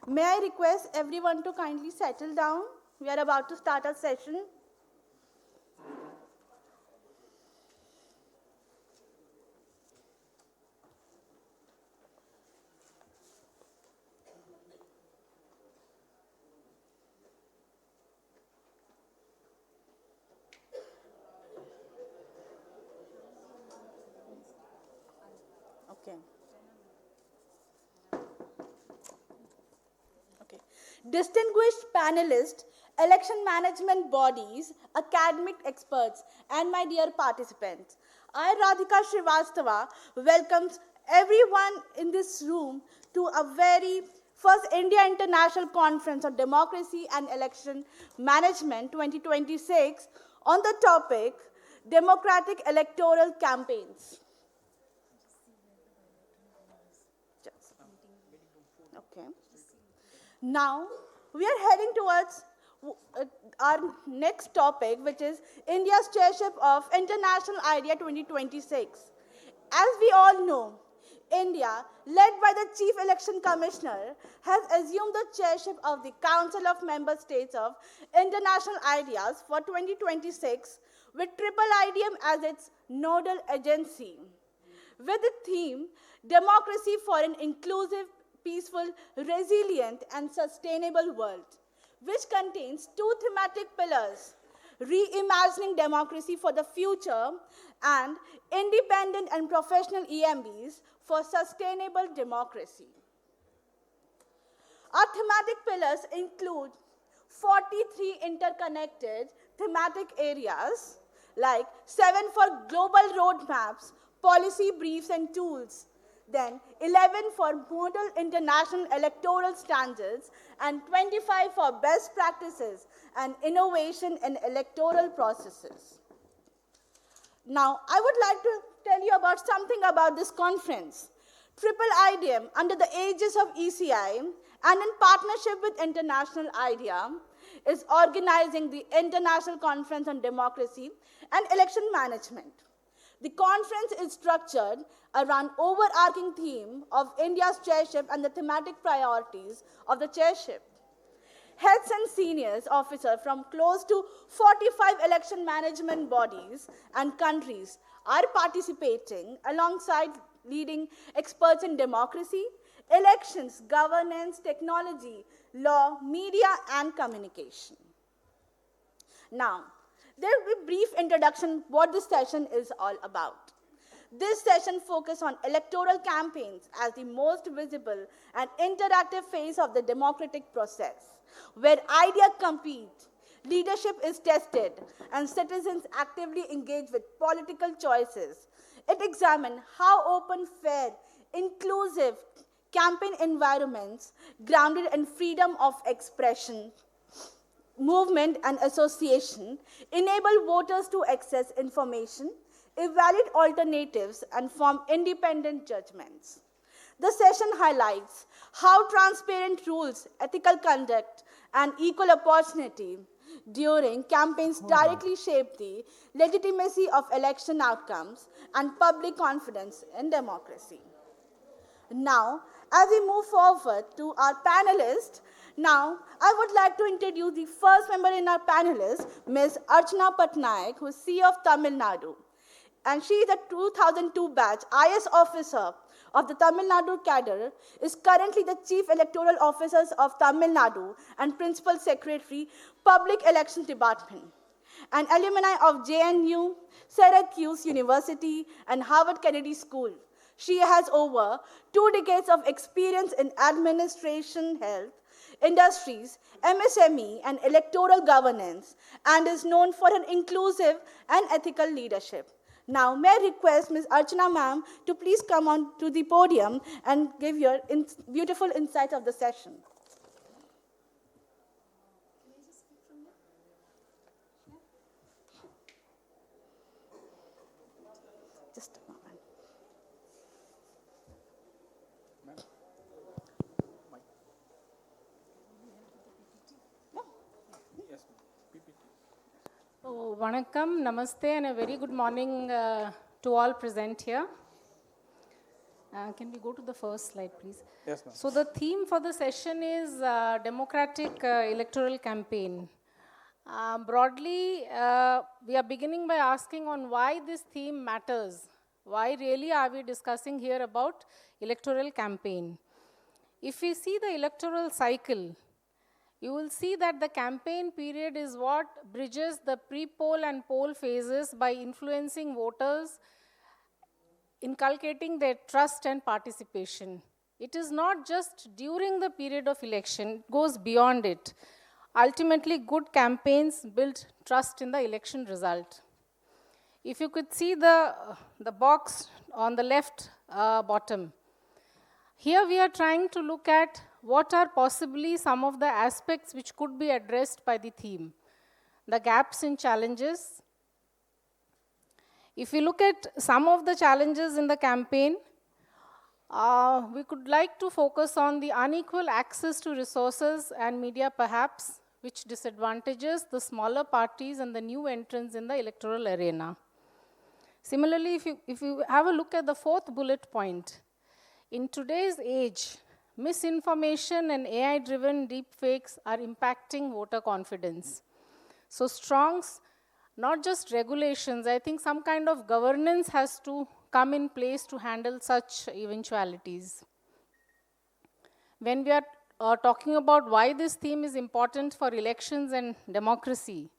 May I request everyone to kindly settle down? We are about to start our session. Okay. Okay. Distinguished panelists, election management bodies, academic experts, and my dear participants, I, Radhika Srivastava, welcomes everyone in this room to a very first India International Conference on Democracy and Election Management 2026 on the topic Democratic Electoral Campaigns. Okay. Now, we are heading towards our next topic, which is India's chairship of International IDEA 2026. As we all know, India, led by the Chief Election Commissioner, has assumed the chairship of the Council of Member States of International IDEAs for 2026, with IIIDEM as its nodal agency. With the theme, Democracy for an Inclusive, Peaceful, Resilient, and Sustainable World, which contains two thematic pillars: reimagining democracy for the future and independent and professional EMBs for sustainable democracy. Our thematic pillars include 43 interconnected thematic areas, like 7 for global roadmaps, policy briefs and tools, then 11 for model international electoral standards, and 25 for best practices and innovation in electoral processes. Now, I would like to tell you about something about this conference. IIIDEM, under the aegis of ECI and in partnership with International IDEA, is organizing the International Conference on Democracy and Election Management. The conference is structured around overarching theme of India's chairship and the thematic priorities of the chairship. Heads and seniors officers from close to 45 election management bodies and countries are participating alongside leading experts in democracy, elections, governance, technology, law, media, and communication. Now, there will be a brief introduction what this session is all about. This session focuses on electoral campaigns as the most visible and interactive phase of the democratic process, where ideas compete, leadership is tested, and citizens actively engage with political choices. It examines how open, fair, inclusive campaign environments grounded in freedom of expression, movement, and association enable voters to access information, evaluate alternatives, and form independent judgments. The session highlights how transparent rules, ethical conduct, and equal opportunity during campaigns directly shape the legitimacy of election outcomes and public confidence in democracy. Now, as we move forward to our panelists, now I would like to introduce the first member in our panelists, Ms. Archana Patnaik, who is CEO of Tamil Nadu. And she is a 2002 batch IS officer of the Tamil Nadu cadre, is currently the Chief Electoral Officer of Tamil Nadu and Principal Secretary, Public Elections Department. An alumni of JNU, Syracuse University, and Harvard Kennedy School. She has over 2 decades of experience in administration, health, industries, MSME, and electoral governance, and is known for her inclusive and ethical leadership. Now, may I request Ms. Archana ma'am to please come on to the podium and give your beautiful insights of the session. Just a moment. Oh, vanakkam, namaste, and a very good morning to all present here. Can we go to the first slide, please? Yes, ma'am. So the theme for the session is democratic electoral campaign. Broadly, we are beginning by asking on why this theme matters. Why really are we discussing here about electoral campaign? If we see the electoral cycle, you will see that the campaign period is what bridges the pre-poll and poll phases by influencing voters, inculcating their trust and participation. It is not just during the period of election, it goes beyond it. Ultimately, good campaigns build trust in the election result. If you could see the box on the left bottom, here we are trying to look at what are possibly some of the aspects which could be addressed by the theme. The gaps and challenges. If we look at some of the challenges in the campaign, we could like to focus on the unequal access to resources and media perhaps, which disadvantages the smaller parties and the new entrants in the electoral arena. Similarly, if you have a look at the fourth bullet point, in today's age, misinformation and AI-driven deepfakes are impacting voter confidence. So not just regulations, I think some kind of governance has to come in place to handle such eventualities. When we are talking about why this theme is important for elections and democracy,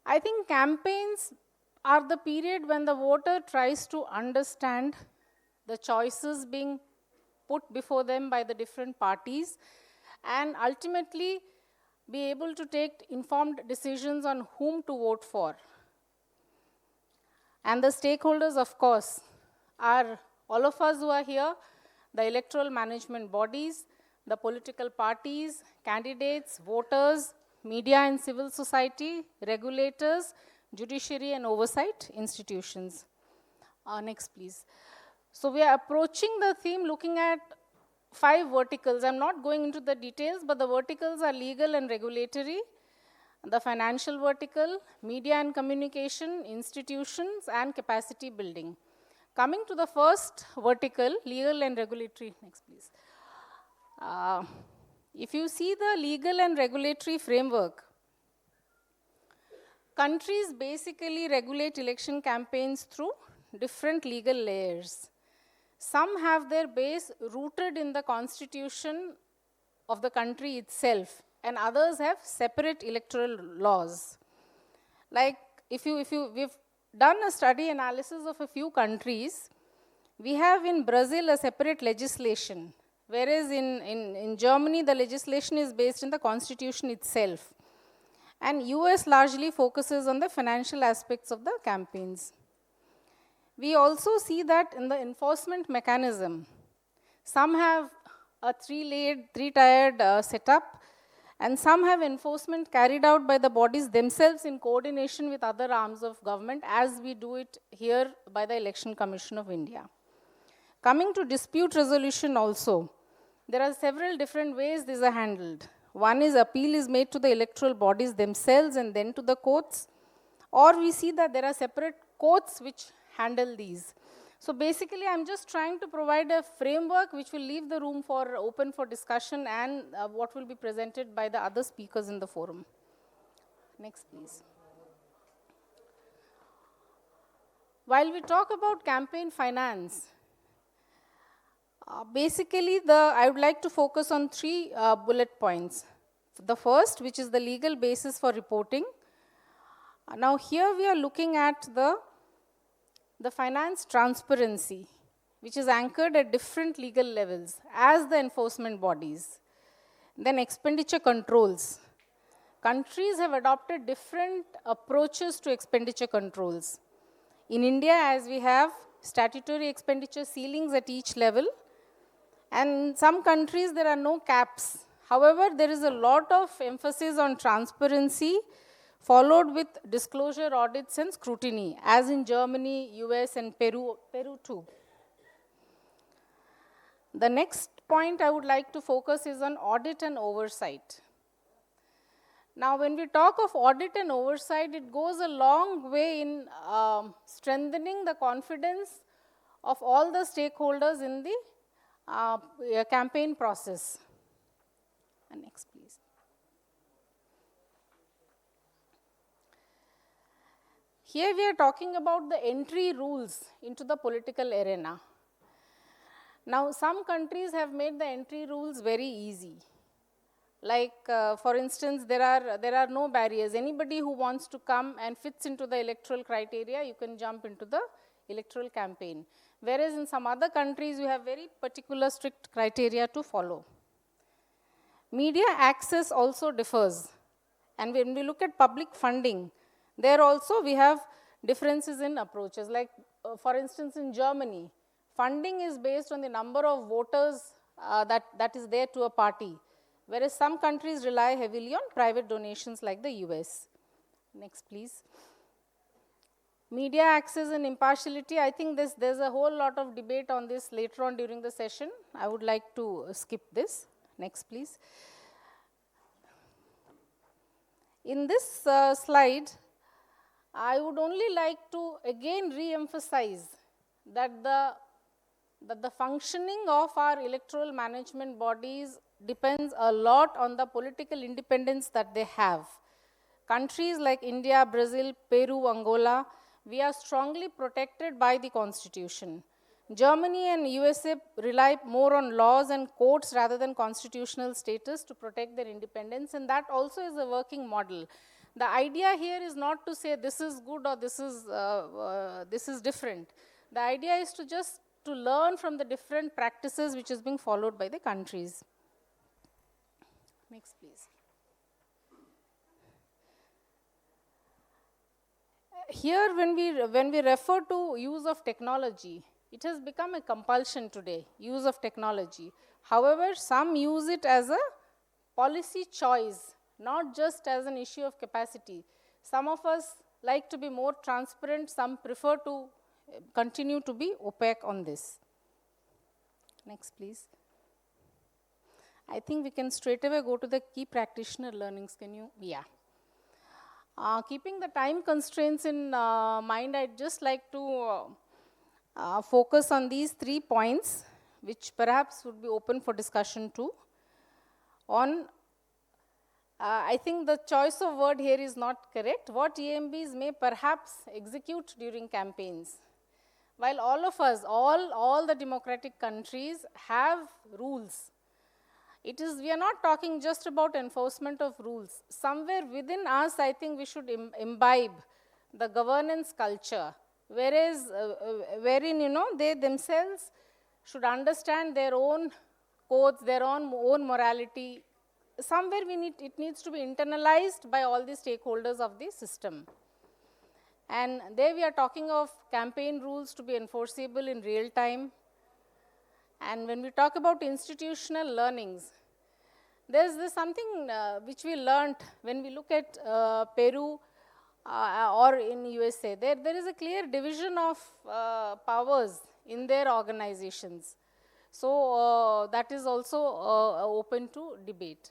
I think campaigns are the period when the voter tries to understand the choices being put before them by the different parties and ultimately be able to take informed decisions on whom to vote for. And the stakeholders, of course, are all of us who are here, the electoral management bodies, the political parties, candidates, voters, media and civil society, regulators, judiciary and oversight institutions. Next, please. So we are approaching the theme looking at 5 verticals. I'm not going into the details, but the verticals are legal and regulatory, the financial vertical, media and communication, institutions, and capacity building. Coming to the first vertical, legal and regulatory. Next, please. If you see the legal and regulatory framework, countries basically regulate election campaigns through different legal layers. Some have their base rooted in the constitution of the country itself, and others have separate electoral laws. Like we've done a study analysis of a few countries. We have in Brazil a separate legislation, whereas in Germany the legislation is based in the constitution itself. And US largely focuses on the financial aspects of the campaigns. We also see that in the enforcement mechanism, some have a three-tiered setup, and some have enforcement carried out by the bodies themselves in coordination with other arms of government, as we do it here by the Election Commission of India. Coming to dispute resolution also, there are several different ways these are handled. One is appeal is made to the electoral bodies themselves and then to the courts, or we see that there are separate courts which handle these. So basically, I'm just trying to provide a framework which will leave the room for open for discussion and what will be presented by the other speakers in the forum. Next, please. While we talk about campaign finance, basically I would like to focus on 3 bullet points. The first, which is the legal basis for reporting. Now here we are looking at the finance transparency, which is anchored at different legal levels as the enforcement bodies. Then expenditure controls. Countries have adopted different approaches to expenditure controls. In India, as we have statutory expenditure ceilings at each level, and in some countries there are no caps. However, there is a lot of emphasis on transparency followed with disclosure audits and scrutiny, as in Germany, US, and Peru too. The next point I would like to focus is on audit and oversight. Now, when we talk of audit and oversight, it goes a long way in strengthening the confidence of all the stakeholders in the campaign process. And next, please. Here we are talking about the entry rules into the political arena. Now, some countries have made the entry rules very easy. Like, for instance, there are no barriers. Anybody who wants to come and fits into the electoral criteria, you can jump into the electoral campaign. Whereas in some other countries, you have very particular strict criteria to follow. Media access also differs. And when we look at public funding, there also we have differences in approaches. Like, for instance, in Germany, funding is based on the number of voters that is there to a party, whereas some countries rely heavily on private donations like the US. Next, please. Media access and impartiality, I think there's a whole lot of debate on this later on during the session. I would like to skip this. Next, please. In this slide, I would only like to again re-emphasize that the functioning of our electoral management bodies depends a lot on the political independence that they have. Countries like India, Brazil, Peru, Angola, we are strongly protected by the Constitution. Germany and USA rely more on laws and courts rather than constitutional status to protect their independence, and that also is a working model. The idea here is not to say this is good or this is different. The idea is to learn from the different practices which is being followed by the countries. Next, please. Here, when we refer to use of technology, it has become a compulsion today, use of technology. However, some use it as a policy choice, not just as an issue of capacity. Some of us like to be more transparent, some prefer to continue to be opaque on this. Next, please. I think we can straight away go to the key practitioner learnings. Can you? Yeah. Keeping the time constraints in mind, I'd just like to focus on these 3 points, which perhaps would be open for discussion too. I think the choice of word here is not correct. What EMBs may perhaps execute during campaigns. While all of us, all the democratic countries have rules, we are not talking just about enforcement of rules. Somewhere within us, I think we should imbibe the governance culture, whereas, wherein, they themselves should understand their own codes, their own morality. Somewhere it needs to be internalized by all the stakeholders of the system. And there we are talking of campaign rules to be enforceable in real time. And when we talk about institutional learnings, there's something which we learned when we look at Peru or in USA. There is a clear division of powers in their organizations. So that is also open to debate.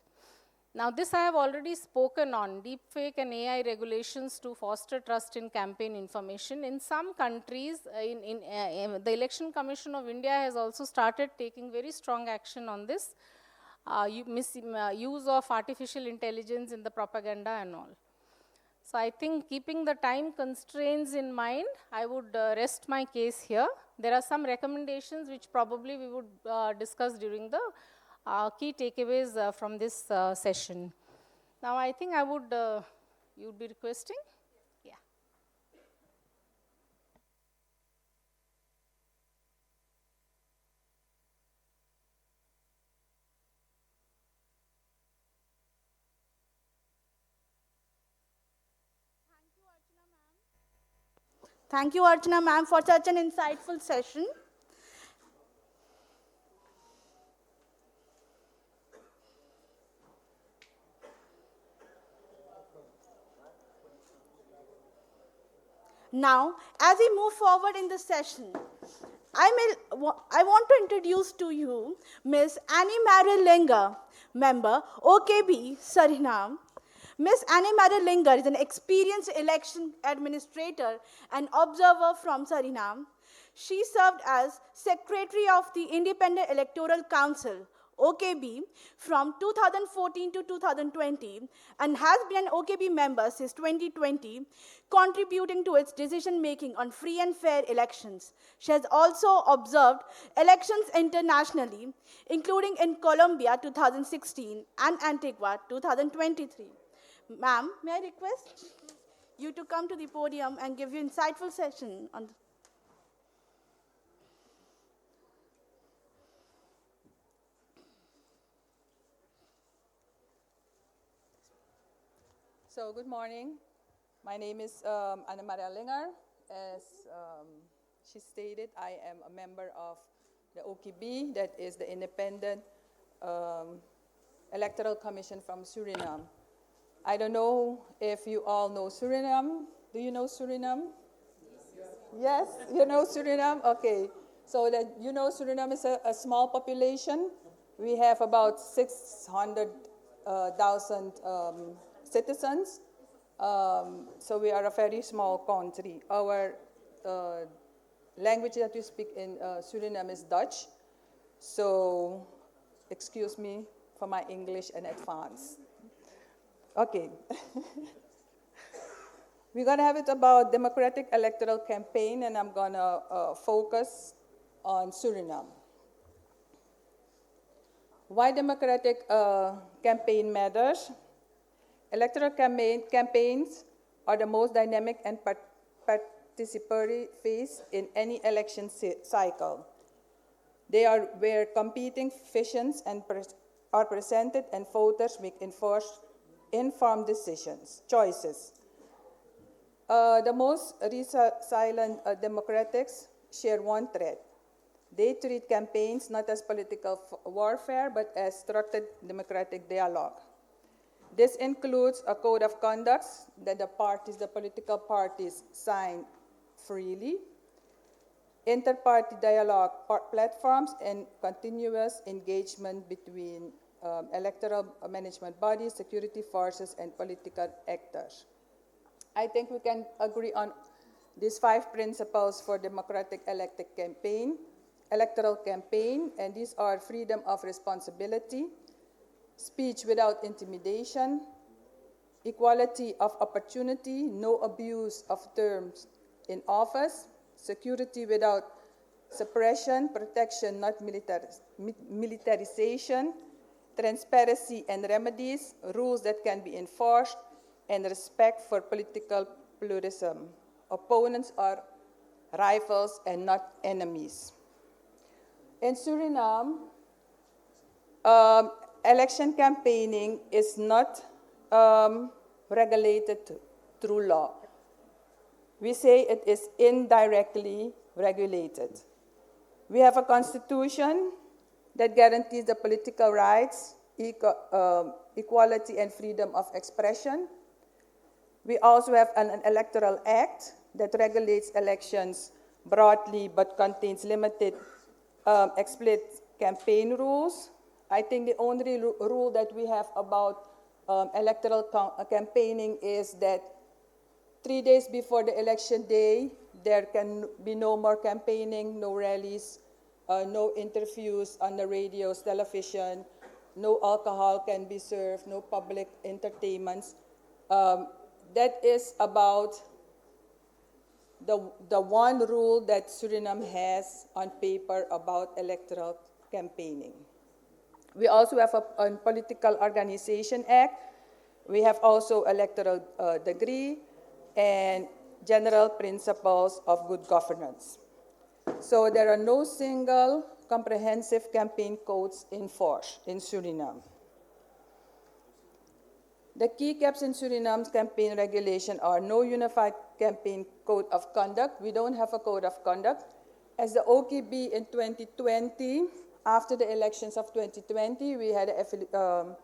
Now, this I have already spoken on, deepfake and AI regulations to foster trust in campaign information. In some countries, the Election Commission of India has also started taking very strong action on this, use of artificial intelligence in the propaganda and all. So I think keeping the time constraints in mind, I would rest my case here. There are some recommendations which probably we would discuss during the key takeaways from this session. Now, I think you would be requesting? Yeah. Thank you, Archana ma'am, for such an insightful session. Now, as we move forward in the session, I want to introduce to you Ms. Annie Marie Linger, member, OKB, Suriname. Ms. Annie Marie Linger is an experienced election administrator and observer from Suriname. She served as Secretary of the Independent Electoral Council, OKB, from 2014 to 2020 and has been an OKB member since 2020, contributing to its decision-making on free and fair elections. She has also observed elections internationally, including in Colombia 2016 and Antigua 2023. Ma'am, may I request you to come to the podium and give your insightful session on So good morning. My name is Anna Maria Linger. As she stated, I am a member of the OKB, that is the Independent Electoral Commission from Suriname. I don't know if you all know Suriname. Do you know Suriname? Yes, you know Suriname? Okay. So that you know Suriname is a small population. We have about 600,000 citizens. So we are a very small country. Our language that we speak in Suriname is Dutch. So excuse me for my English in advance. Okay. We're going to have it about democratic electoral campaign, and I'm going to focus on Suriname. Why democratic campaign matters? Electoral campaigns are the most dynamic and participatory phase in any election cycle. They are where competing visions are presented and voters make informed choices. The most resilient democrats share one thread. They treat campaigns not as political warfare, but as structured democratic dialogue. This includes a code of conduct that the political parties sign freely, inter-party dialogue platforms, and continuous engagement between electoral management bodies, security forces, and political actors. I think we can agree on these 5 principles for democratic electoral campaign, and these are freedom of responsibility, speech without intimidation, equality of opportunity, no abuse of terms in office, security without suppression, protection, not militarization, transparency and remedies, rules that can be enforced, and respect for political pluralism. Opponents are rivals and not enemies. In Suriname, election campaigning is not regulated through law. We say it is indirectly regulated. We have a constitution that guarantees the political rights, equality and freedom of expression. We also have an electoral act that regulates elections broadly but contains limited explicit campaign rules. I think the only rule that we have about electoral campaigning is that 3 days before the election day, there can be no more campaigning, no rallies, no interviews on the radios, television, no alcohol can be served, no public entertainments. That is about the one rule that Suriname has on paper about electoral campaigning. We also have a Political Organization Act. We have also electoral degree and general principles of good governance. So there are no single comprehensive campaign codes in force in Suriname. The key gaps in Suriname's campaign regulation are no unified campaign code of conduct. We don't have a code of conduct. As the OKB in 2020, after the elections of 2020, we had an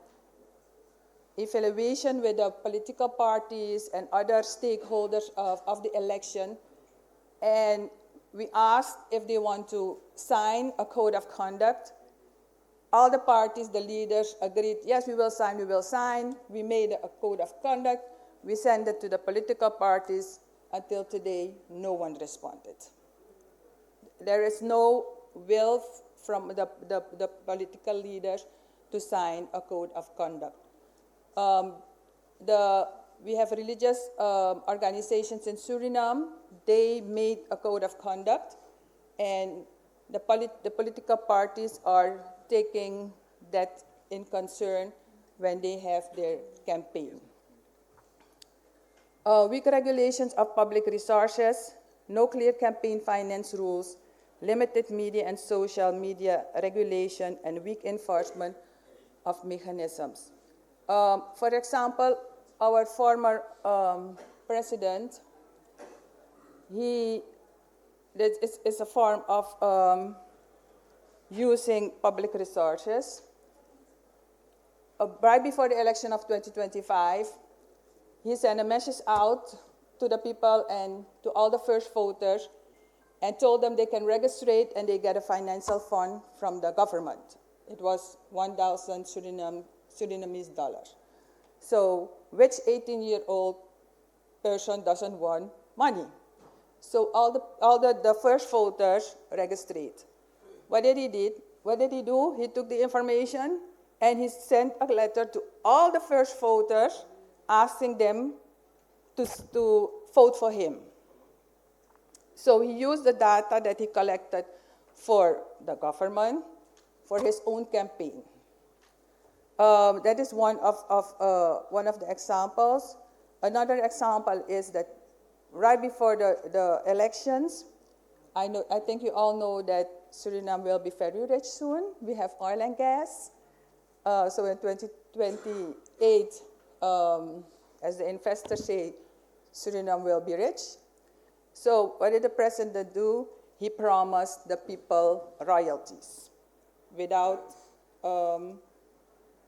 evaluation with the political parties and other stakeholders of the election. And we asked if they want to sign a code of conduct. All the parties, the leaders agreed, yes, we will sign, we will sign. We made a code of conduct. We sent it to the political parties. Until today, no one responded. there is no will from the political leaders to sign a code of conduct. We have religious organizations in Suriname. They made a code of conduct, and the political parties are taking that in concern when they have their campaign. Weak regulations of public resources, no clear campaign finance rules, limited media and social media regulation, and weak enforcement of mechanisms. For example, our former president, this is a form of using public resources. Right before the election of 2025, he sent a message out to the people and to all the first voters and told them they can register and they get a financial fund from the government. It was 1,000 Surinamese dollars. So which 18-year-old person doesn't want money? So all the first voters registered. What did he do? He took the information and he sent a letter to all the first voters asking them to vote for him. So he used the data that he collected for the government, for his own campaign. That is one of the examples. Another example is that right before the elections, I think you all know that Suriname will be very rich soon. We have oil and gas. So in 2028, as the investors say, Suriname will be rich. So what did the president do? He promised the people royalties without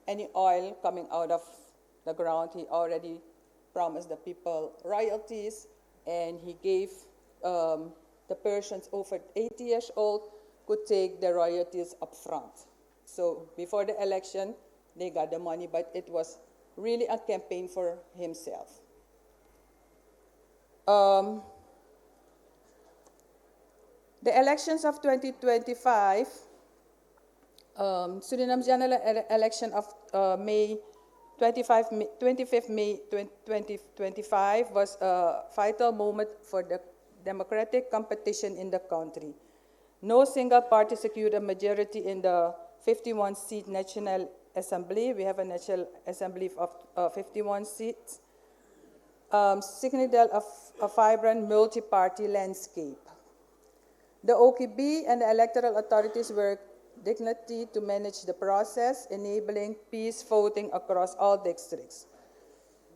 any oil coming out of the ground. He already promised the people royalties, and he gave the persons over 80 years old could take the royalties up front. So before the election, they got the money, but it was really a campaign for himself. The elections of 2025, Suriname's general election of 25th May 2025 was a vital moment for the democratic competition in the country. No single party secured a majority in the 51-seat National Assembly. We have a National Assembly of 51 seats, signaling a vibrant multi-party landscape. The OKB and the electoral authorities worked diligently to manage the process, enabling peace voting across all districts.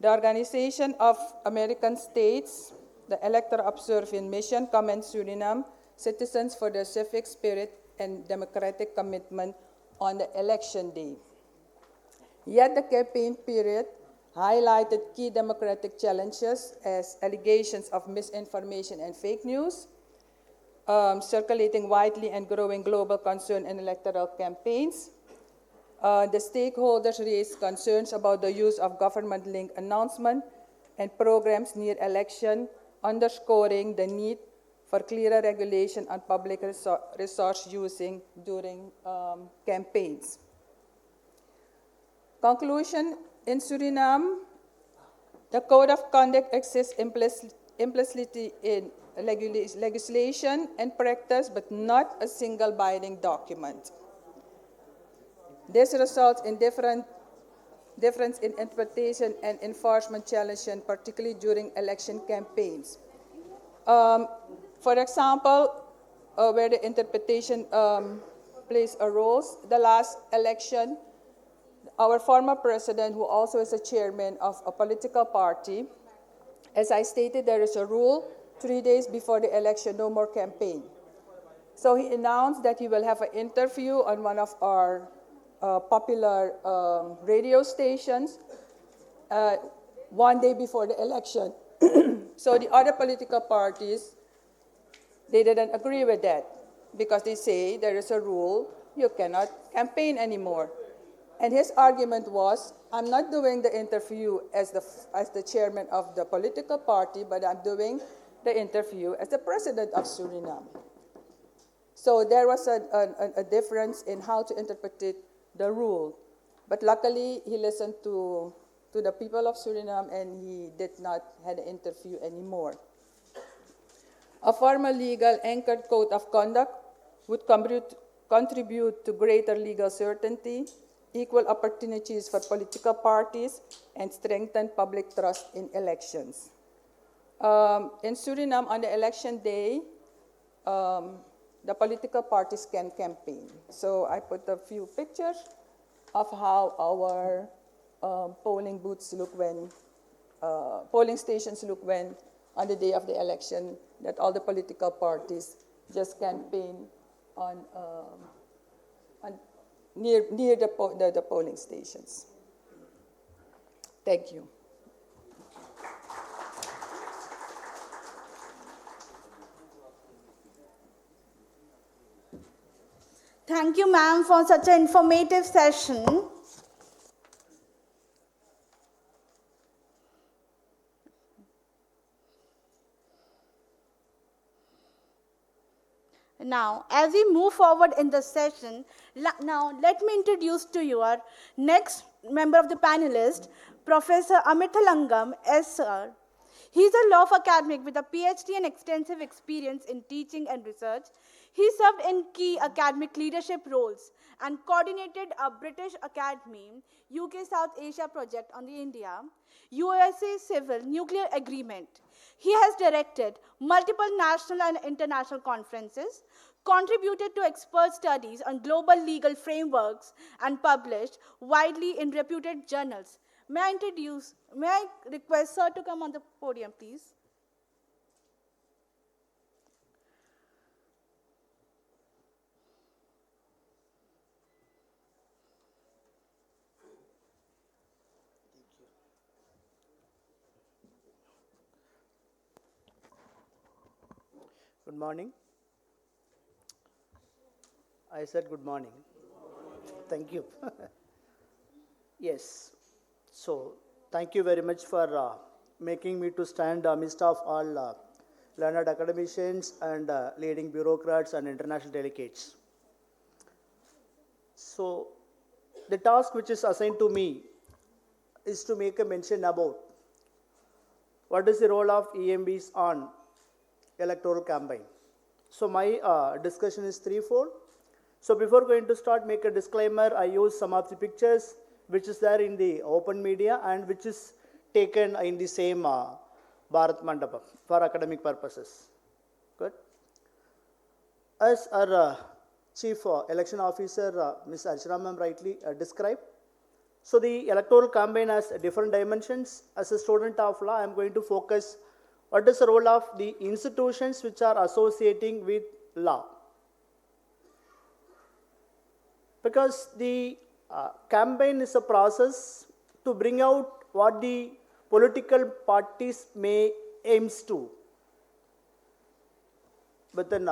The Organization of American States, the Electoral Observing Mission, commends Suriname citizens for their civic spirit and democratic commitment on the election day. Yet the campaign period highlighted key democratic challenges as allegations of misinformation and fake news, circulating widely and growing global concern in electoral campaigns. The stakeholders raised concerns about the use of government-linked announcements and programs near election, underscoring the need for clearer regulation on public resource using during campaigns. Conclusion: in Suriname, the Code of Conduct exists implicitly in legislation and practice, but not a single binding document. This results in difference in interpretation and enforcement challenges, particularly during election campaigns. For example, where the interpretation plays a role, the last election, our former president, who also is a chairman of a political party, as I stated, there is a rule 3 days before the election, no more campaign. So he announced that he will have an interview on one of our popular radio stations 1 day before the election. So the other political parties, they didn't agree with that because they say there is a rule, you cannot campaign anymore. And his argument was, I'm not doing the interview as the chairman of the political party, but I'm doing the interview as the president of Suriname. So there was a difference in how to interpret the rule. But luckily, he listened to the people of Suriname and he did not have an interview anymore. A formal legal anchored code of conduct would contribute to greater legal certainty, equal opportunities for political parties, and strengthen public trust in elections. In Suriname, on the election day, the political parties can campaign. So I put a few pictures of how our polling booths look when, polling stations look when, on the day of the election, that all the political parties just campaign on near the polling stations. Thank you. Thank you, ma'am, for such an informative session. Now, as we move forward in the session, now let me introduce to you our next member of the panelist, Professor Amithalangam S. Sir. He's a law academic with a PhD and extensive experience in teaching and research. He served in key academic leadership roles and coordinated a British Academy UK South Asia project on the India USA Civil Nuclear Agreement. He has directed multiple national and international conferences, contributed to expert studies on global legal frameworks, and published widely in reputed journals. May I request Sir to come on the podium, please? Good morning. I said good morning. Thank you. Yes. So, thank you very much for making me to stand amidst of all learned academicians and leading bureaucrats and international delegates. So, the task which is assigned to me is to make a mention about what is the role of EMBs on electoral campaign. So my discussion is threefold. So before going to start, make a disclaimer. I use some of the pictures which is there in the open media and which is taken in the same Bharat Mandapam for academic purposes. Good. As our Chief Election Officer, Ms. Archana ma'am rightly described, so the electoral campaign has different dimensions. As a student of law, I am going to focus what is the role of the institutions which are associating with law. Because the campaign is a process to bring out what the political parties may aims to. Within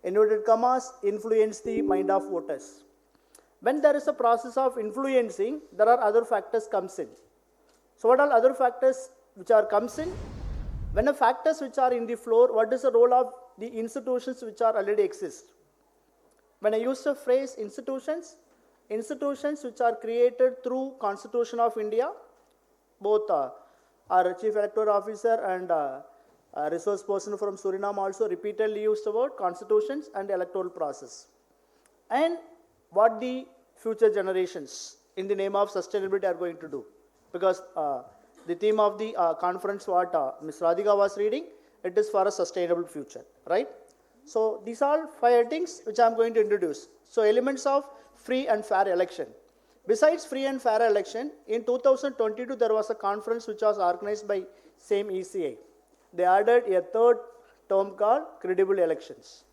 inverted commas, influence the mind of voters. When there is a process of influencing, there are other factors comes in. So what are other factors which are comes in? When the factors which are in the floor, what is the role of the institutions which are already exist? When I use the phrase institutions which are created through Constitution of India, both our Chief Electoral Officer and a resource person from Suriname also repeatedly used the word constitutions and electoral process. And what the future generations in the name of sustainability are going to do. Because the theme of the conference what Ms. Radhika was reading, it is for a sustainable future, right? So these are 5 things which I am going to introduce. So elements of free and fair election. Besides free and fair election, in 2022 there was a conference which was organized by same ECA. They added a 3rd term called credible elections,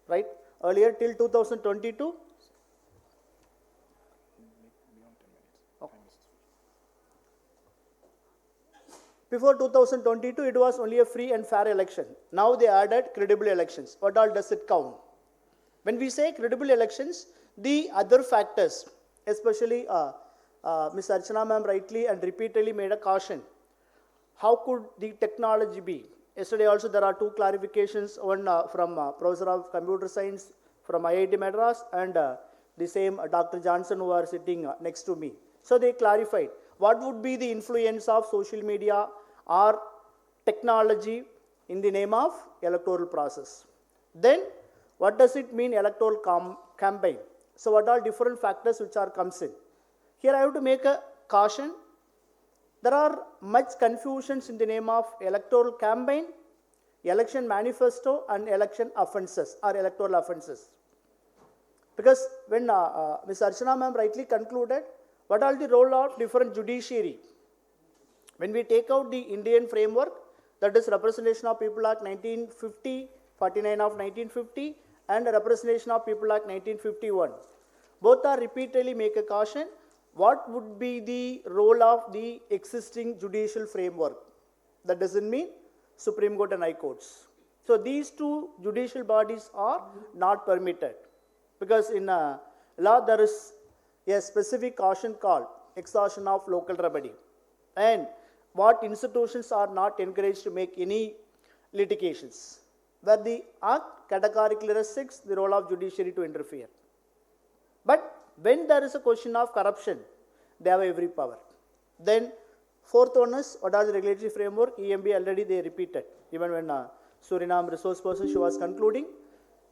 right? Earlier till 2022, before 2022, it was only a free and fair election. Now they added credible elections. What all does it count? When we say credible elections, the other factors, especially Ms. Archana ma'am rightly and repeatedly made a caution. How could the technology be? Yesterday also there are 2 clarifications, one from Professor of Computer Science, from IIT Madras and the same Dr. Johnson who are sitting next to me. So they clarified what would be the influence of social media or technology in the name of electoral process. Then what does it mean electoral campaign? So what are different factors which are comes in? Here I have to make a caution. There are much confusions in the name of electoral campaign, election manifesto and election offences or electoral offences. Because when Ms. Archana ma'am rightly concluded, what are the role of different judiciary? When we take out the Indian framework, that is Representation of People Act 1950, 49 of 1950 and Representation of People Act 1951. Both are repeatedly make a caution. What would be the role of the existing judicial framework? That doesn't mean Supreme Court and High Courts. So these two judicial bodies are not permitted. Because in law there is a specific caution called exhaustion of local remedy. And what institutions are not encouraged to make any litigations. Where the Act categorically restricts the role of judiciary to interfere. But when there is a question of corruption, they have every power. Then fourth one is what are the regulatory framework? EMB already they repeated. Even when Suriname resource person she was concluding,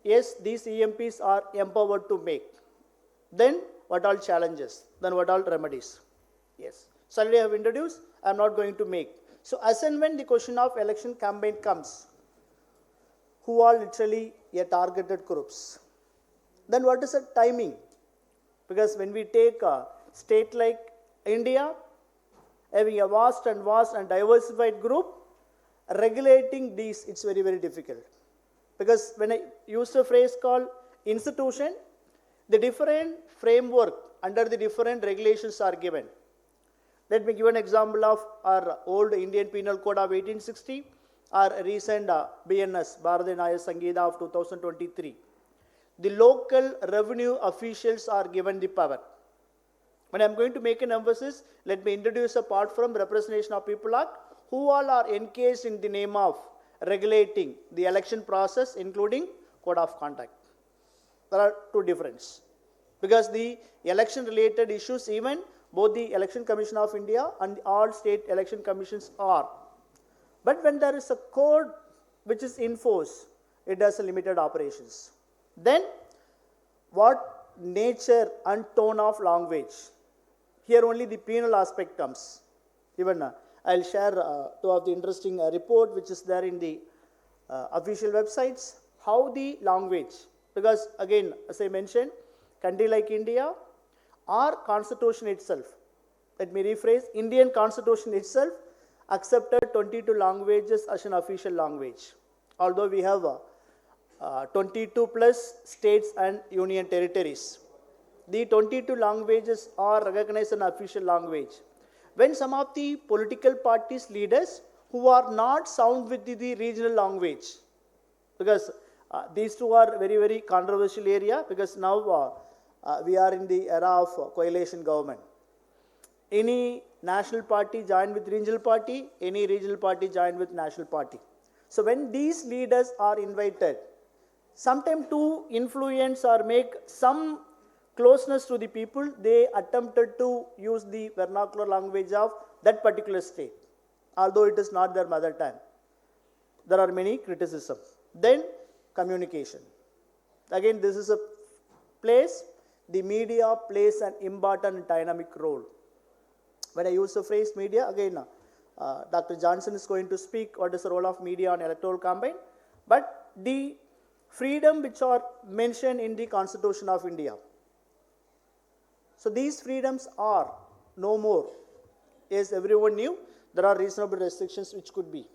yes, these EMPs are empowered to make. Then what all challenges? Then what all remedies? Yes. So already I have introduced, I am not going to make. So as and when the question of election campaign comes, who are literally a targeted groups? Then what is the timing? Because when we take a state like India, having a vast and diversified group, regulating these, it's very, very difficult. Because when I use a phrase called institution, the different framework under the different regulations are given. Let me give an example of our old Indian Penal Code of 1860, our recent BNS, Bharatiya Nyaya Sanghita of 2023. The local revenue officials are given the power. When I am going to make an emphasis, let me introduce apart from Representation of People Act, who all are engaged in the name of regulating the election process, including code of conduct. There are two differences. Because the election related issues, even both the Election Commission of India and all state election commissions are. But when there is a code which is in force, it does a limited operations. Then what nature and tone of language? Here only the penal aspect comes. Even I'll share two of the interesting report which is there in the official websites. How the language, because again as I mentioned, country like India, our constitution itself, let me rephrase, Indian constitution itself accepted 22 languages as an official language. Although we have 22 plus states and union territories. The 22 languages are recognized as an official language. When some of the political parties leaders who are not sound with the regional language, because these two are very, very controversial area, because now we are in the era of coalition government. Any national party join with regional party, any regional party join with national party. So when these leaders are invited, sometimes to influence or make some closeness to the people, they attempted to use the vernacular language of that particular state, although it is not their mother tongue. There are many criticisms. Then communication. Again, this is a place, the media plays an important dynamic role. When I use the phrase media, again, Dr. Johnson is going to speak what is the role of media on electoral campaign, but the freedom which are mentioned in the Constitution of India. So these freedoms are no more. As everyone knew, there are reasonable restrictions which could be.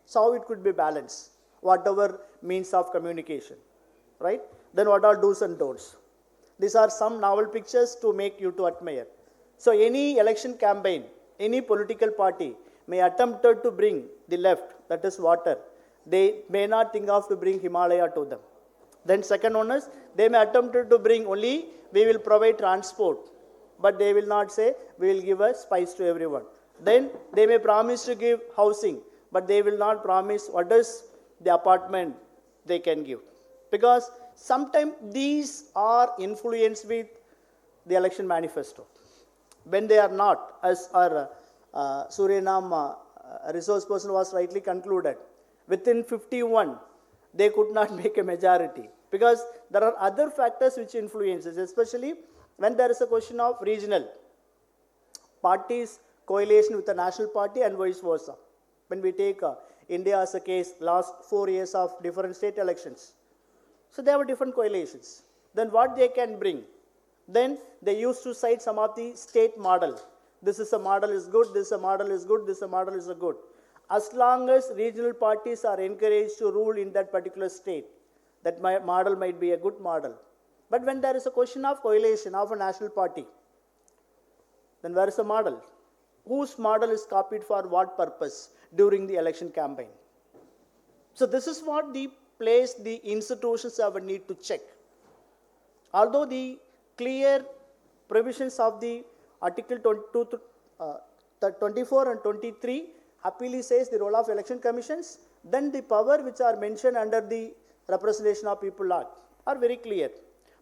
So how it could be balanced, whatever means of communication, right? Then what are do's and don'ts? These are some novel pictures to make you to admire. So any election campaign, any political party may attempt to bring the left, that is water. They may not think of to bring Himalaya to them. Then second one is, they may attempt to bring only, we will provide transport, but they will not say, we will give a spice to everyone. Then they may promise to give housing, but they will not promise what is the apartment they can give. Because sometimes these are influenced with the election manifesto. When they are not, as our Suriname resource person was rightly concluded, within 51, they could not make a majority because there are other factors which influences, especially when there is a question of regional parties coalition with the national party and vice versa. When we take India as a case, last 4 years of different state elections, so they have different coalitions. Then what they can bring? Then they used to cite some of the state model. This is a model is good, this is a model is good, this is a model is a good. As long as regional parties are encouraged to rule in that particular state, that model might be a good model. But when there is a question of coalition of a national party, then where is the model? Whose model is copied for what purpose during the election campaign? So this is what the place the institutions have a need to check. Although the clear provisions of the Article 24 and 23 happily says the role of election commissions, then the power which are mentioned under the Representation of People Act are very clear.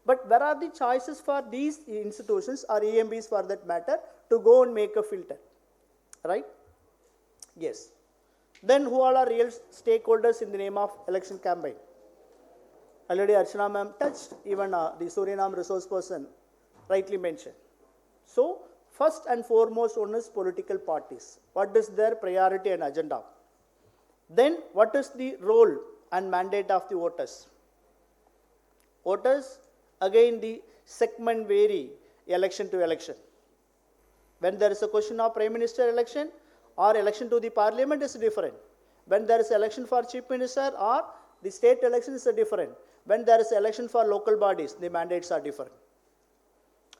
But where are the choices for these institutions or EMBs for that matter to go and make a filter? Right? Yes. Then who all are real stakeholders in the name of election campaign? Already Archana ma'am touched, even the Suriname resource person rightly mentioned. So, first and foremost one is political parties. What is their priority and agenda? Then what is the role and mandate of the voters? Voters, again the segment vary election to election. When there is a question of Prime Minister election or election to the Parliament is different. When there is election for Chief Minister or the state election is different. When there is election for local bodies, the mandates are different.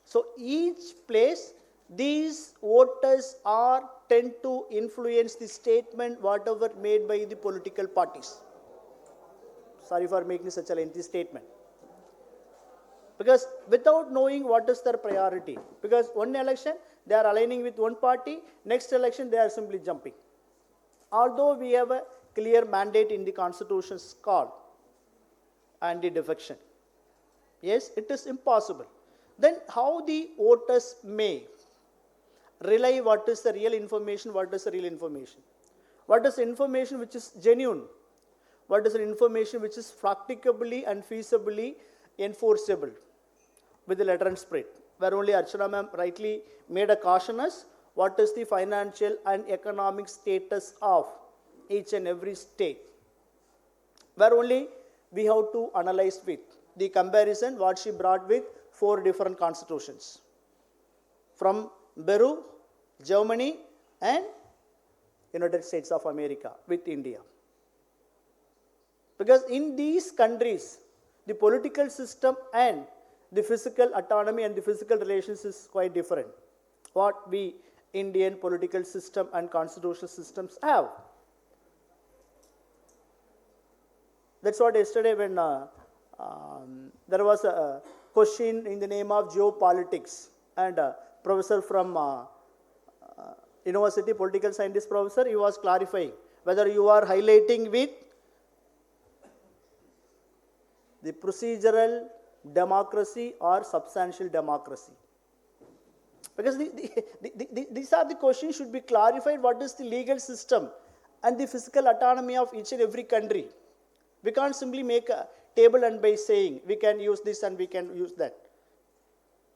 So each place, these voters tend to influence the statement whatever made by the political parties. Sorry for making such a lengthy statement. Because without knowing what is their priority, because one election they are aligning with one party, next election they are simply jumping. Although we have a clear mandate in the Constitution's call and the defection. Yes, it is impossible. Then how the voters may rely what is the real information, what is the real information? What is information which is genuine? What is the information which is practicably and feasibly enforceable with the letter and spirit? Where only Archana ma'am rightly made a caution us what is the financial and economic status of each and every state. Where only we have to analyze with the comparison what she brought with 4 different constitutions. From Peru, Germany and United States of America with India. Because in these countries, the political system and the physical autonomy and the physical relations is quite different. What we Indian political system and constitutional systems have. That's what yesterday when there was a question in the name of geopolitics and a professor from university, political scientist professor, he was clarifying whether you are highlighting with the procedural democracy or substantial democracy. Because these are the questions should be clarified. What is the legal system and the physical autonomy of each and every country? We can't simply make a table and by saying we can use this and we can use that.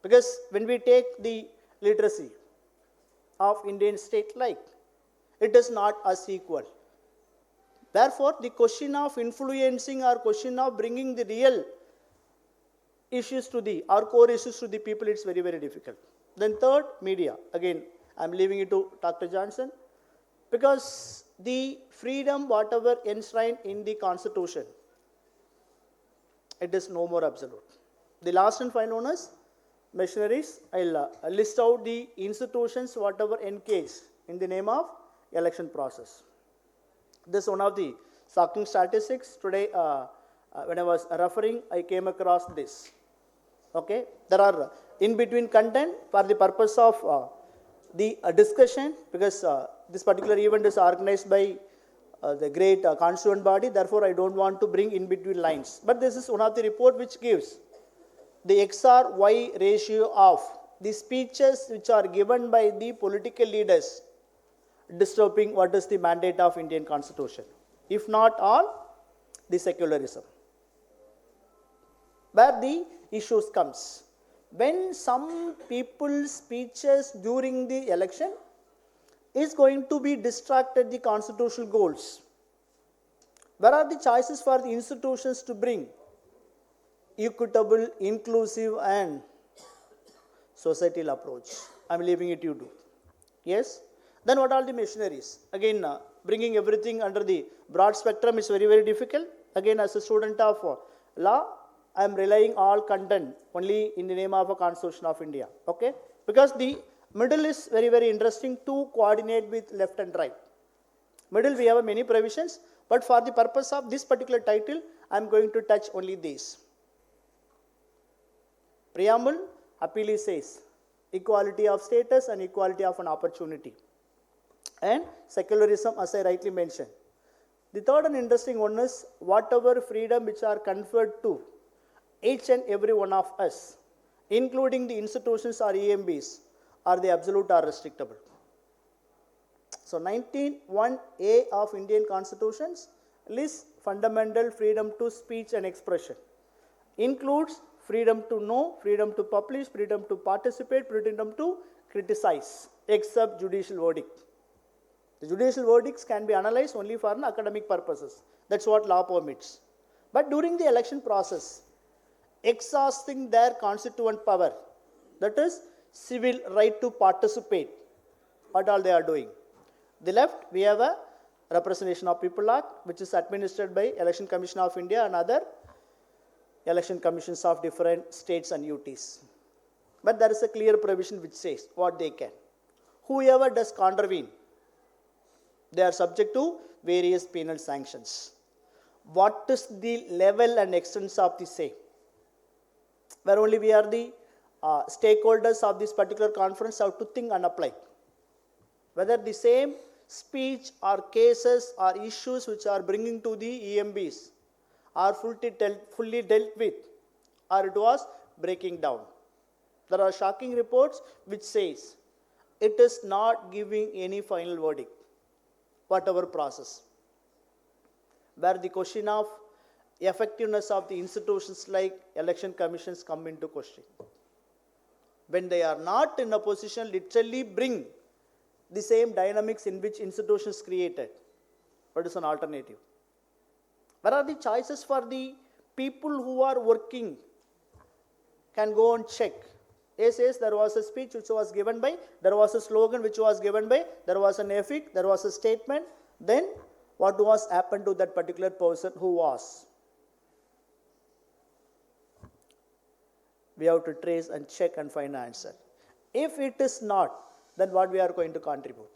Because when we take the literacy of Indian state like, it is not as equal. Therefore, the question of influencing or question of bringing the real issues to the, or core issues to the people, it's very, very difficult. Then third, media. Again, I'm leaving it to Dr. Johnson. Because the freedom, whatever enshrined in the Constitution, it is no more absolute. The last and final one is missionaries. I'll list out the institutions, whatever engaged in the name of election process. This is one of the shocking statistics. Today, when I was referring, I came across this. Okay, there are in between content for the purpose of the discussion, because this particular event is organized by the great constituent body, therefore I don't want to bring in between lines. But this is one of the report which gives the XR-Y ratio of the speeches which are given by the political leaders disturbing what is the mandate of Indian Constitution. If not all, the secularism. Where the issues comes. When some people's speeches during the election is going to be distracted the constitutional goals. Where are the choices for the institutions to bring equitable, inclusive and societal approach? I am leaving it to you. Yes? Then what are the machineries? Again, bringing everything under the broad spectrum is very, very difficult. Again, as a student of law, I am relying all content only in the name of a Constitution of India. Okay? Because the middle is very, very interesting to coordinate with left and right. Middle we have many provisions, but for the purpose of this particular title, I am going to touch only these. Preamble happily says equality of status and equality of an opportunity. And secularism, as I rightly mentioned. The third and interesting one is whatever freedom which are conferred to each and every one of us, including the institutions or EMBs, are they absolute or restrictable? So 19(1)(a) of Indian Constitutions lists fundamental freedom to speech and expression. Includes freedom to know, freedom to publish, freedom to participate, freedom to criticize, except judicial verdict. The judicial verdicts can be analyzed only for academic purposes. That's what law permits. But during the election process, exhausting their constituent power, that is civil right to participate, what all they are doing. The left, we have a Representation of People Act, which is administered by Election Commission of India and other election commissions of different states and UTs. But there is a clear provision which says what they can. Whoever does contravene, they are subject to various penal sanctions. What is the level and extent of the same? Where only we are the stakeholders of this particular conference have to think and apply. Whether the same speech or cases or issues which are bringing to the EMBs are fully dealt with, or it was breaking down. There are shocking reports which says it is not giving any final verdict, whatever process. Where the question of effectiveness of the institutions like election commissions come into question. When they are not in a position literally bring the same dynamics in which institutions created, what is an alternative? Where are the choices for the people who are working can go and check. A says there was a speech which was given by, there was a slogan which was given by, there was an ethic, there was a statement, then what was happened to that particular person who was? We have to trace and check and find an answer. If it is not, then what we are going to contribute?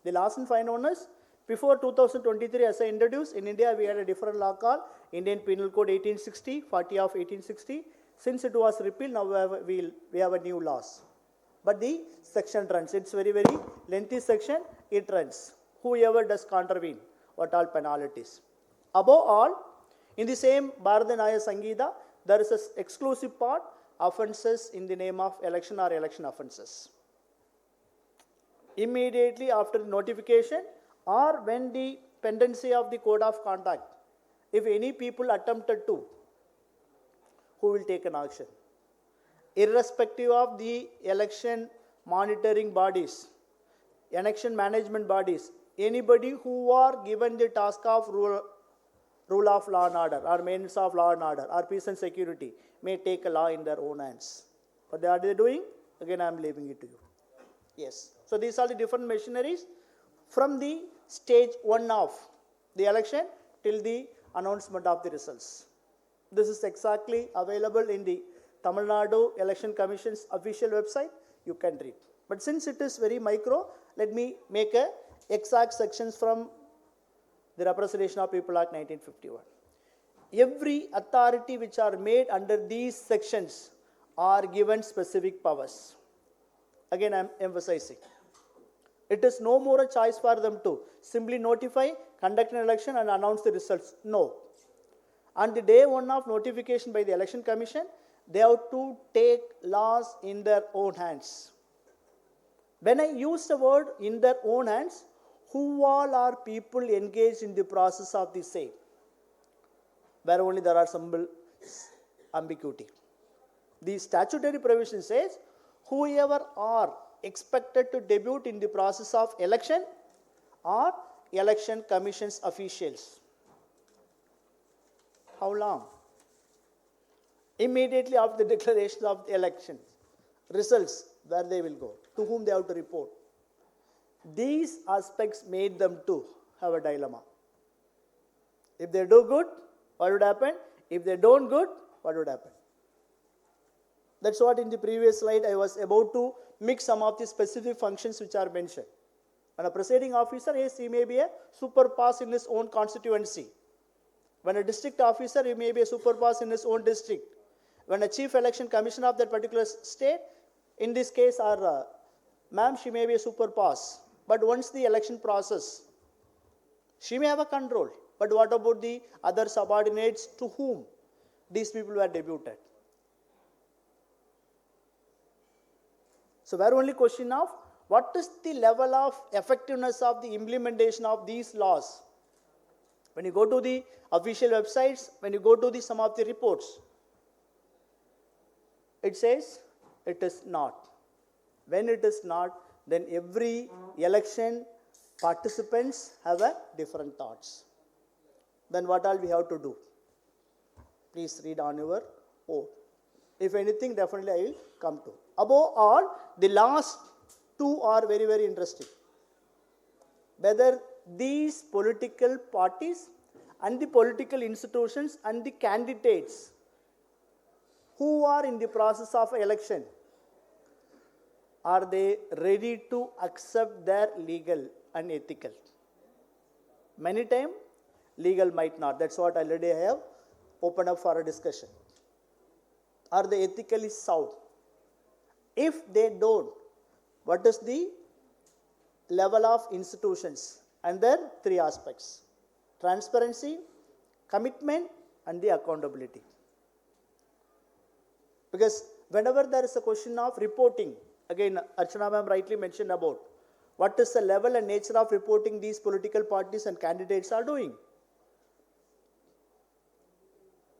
The last and final one is, before 2023, as I introduced, in India we had a different law called Indian Penal Code 1860, 40 of 1860. Since it was repealed, now we have a new laws. But the section runs. It's very, very lengthy section. It runs. Whoever does contravene, what all penalties. Above all, in the same Bharata Nyaya Sanghita, there is an exclusive part, offences in the name of election or election offences. Immediately after the notification or when the pendency of the code of conduct, if any people attempted to, who will take an action? Irrespective of the election monitoring bodies, election management bodies, anybody who are given the task of rule of law and order or maintenance of law and order or peace and security may take a law in their own hands. What are they doing? Again, I am leaving it to you. Yes. So these are the different machineries from the stage 1 of the election till the announcement of the results. This is exactly available in the Tamil Nadu Election Commission's official website. You can read. But since it is very micro, let me make a exact sections from the Representation of People Act 1951. Every authority which are made under these sections are given specific powers. Again, I am emphasizing. It is no more a choice for them to simply notify, conduct an election and announce the results. No. On the day one of notification by the Election Commission, they have to take laws in their own hands. When I use the word in their own hands, who all are people engaged in the process of the same? Where only there are some ambiguity. The statutory provision says, whoever are expected to debut in the process of election or election commission's officials. How long? Immediately after the declaration of the elections. Results, where they will go, to whom they have to report. These aspects made them to have a dilemma. If they do good, what would happen? If they don't good, what would happen? That's what in the previous slide I was about to mix some of the specific functions which are mentioned. When a presiding officer, yes, he may be a super pass in his own constituency. When a district officer, he may be a super pass in his own district. When a chief election commissioner of that particular state, in this case, our ma'am, she may be a super pass. But once the election process, she may have a control. But what about the other subordinates to whom these people were debuted? So we're only question of what is the level of effectiveness of the implementation of these laws. When you go to the official websites, when you go to some of the reports, it says it is not. When it is not, then every election participants have a different thoughts. Then what all we have to do? Please read on your own. If anything, definitely I will come to. Above all, the last two are very, very interesting. Whether these political parties and the political institutions and the candidates who are in the process of election, are they ready to accept their legal and ethical? Many times, legal might not. That's what already I have opened up for a discussion. Are they ethically sound? If they don't, what is the level of institutions? And then three aspects: transparency, commitment, and the accountability. Because whenever there is a question of reporting, again, Archana ma'am rightly mentioned about what is the level and nature of reporting these political parties and candidates are doing.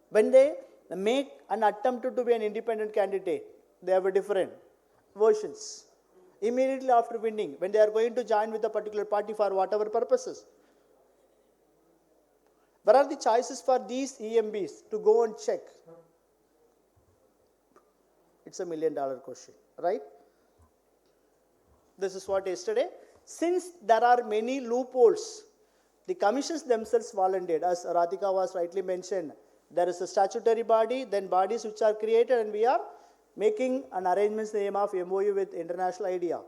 When they make an attempt to be an independent candidate, they have a different versions. Immediately after winning, when they are going to join with a particular party for whatever purposes, where are the choices for these EMBs to go and check? It's $1 million question, right? This is what yesterday. Since there are many loopholes, the commissions themselves volunteered, as Radhika was rightly mentioned. There is a statutory body, then bodies which are created, and we are making an arrangement in the name of MOU with International IIDEM